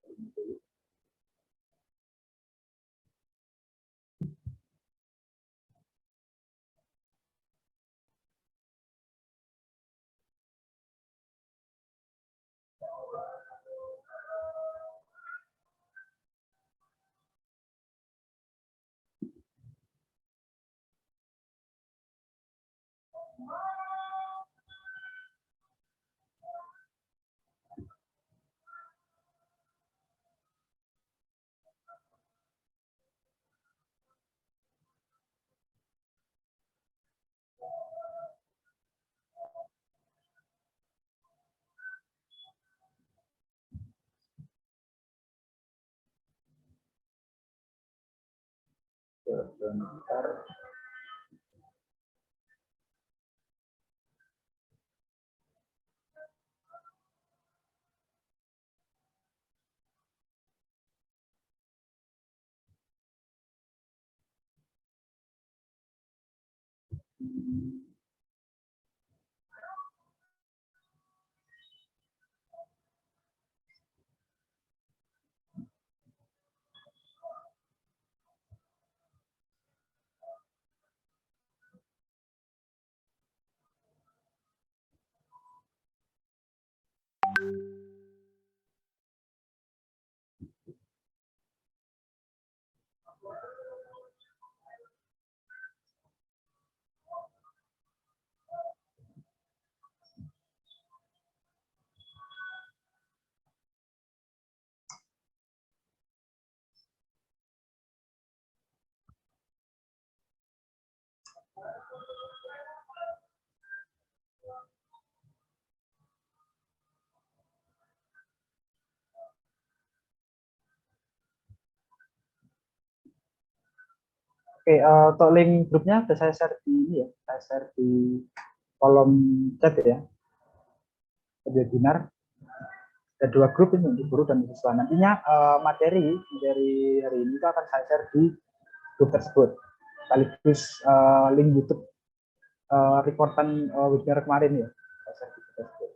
ini dulu. Sebentar. Oke, untuk link grupnya sudah saya share di ini ya, saya share di kolom chat ya, webinar. Ada 2 grup ini untuk guru dan siswa. Nantinya materi dari hari ini itu akan saya share di grup tersebut. Sekaligus link YouTube reportan webinar kemarin ya. Saya share di grup tersebut.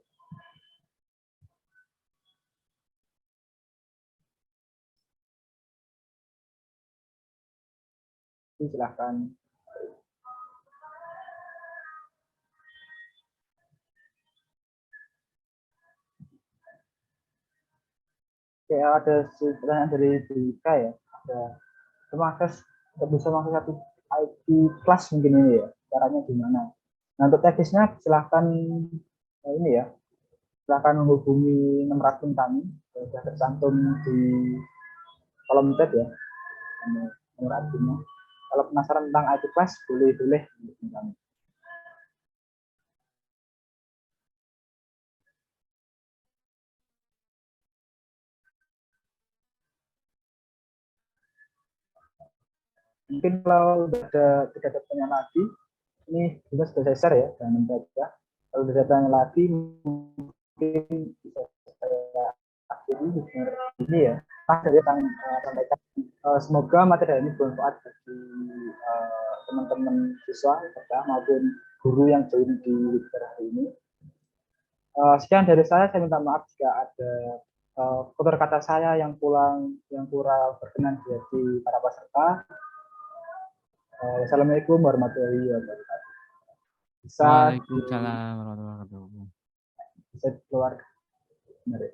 Silahkan. Oke, ada pertanyaan dari Dika ya. Ada bisa masuk satu IT kelas mungkin ini ya. Caranya gimana? Nah, untuk teknisnya silahkan ini ya. Silahkan menghubungi nomor admin kami. Sudah tercantum di kolom chat ya. Nomor adminnya. Kalau penasaran tentang IT class, boleh menghubungi kami. Mungkin kalau tidak ada pertanyaan lagi, ini juga sudah saya share ya, jangan membaca. Kalau ada pertanyaan lagi, mungkin bisa saya akhiri ini ya. Saya akan sampaikan. Semoga materi ini bermanfaat bagi teman-teman siswa maupun guru yang join di webinar hari ini. Sekian dari saya minta maaf jika ada tutur kata saya yang kurang berkenan di hati para peserta. Assalamualaikum warahmatullahi wabarakatuh. Bisa Waalaikumsalam warahmatullahi wabarakatuh. bisa keluar. Mari.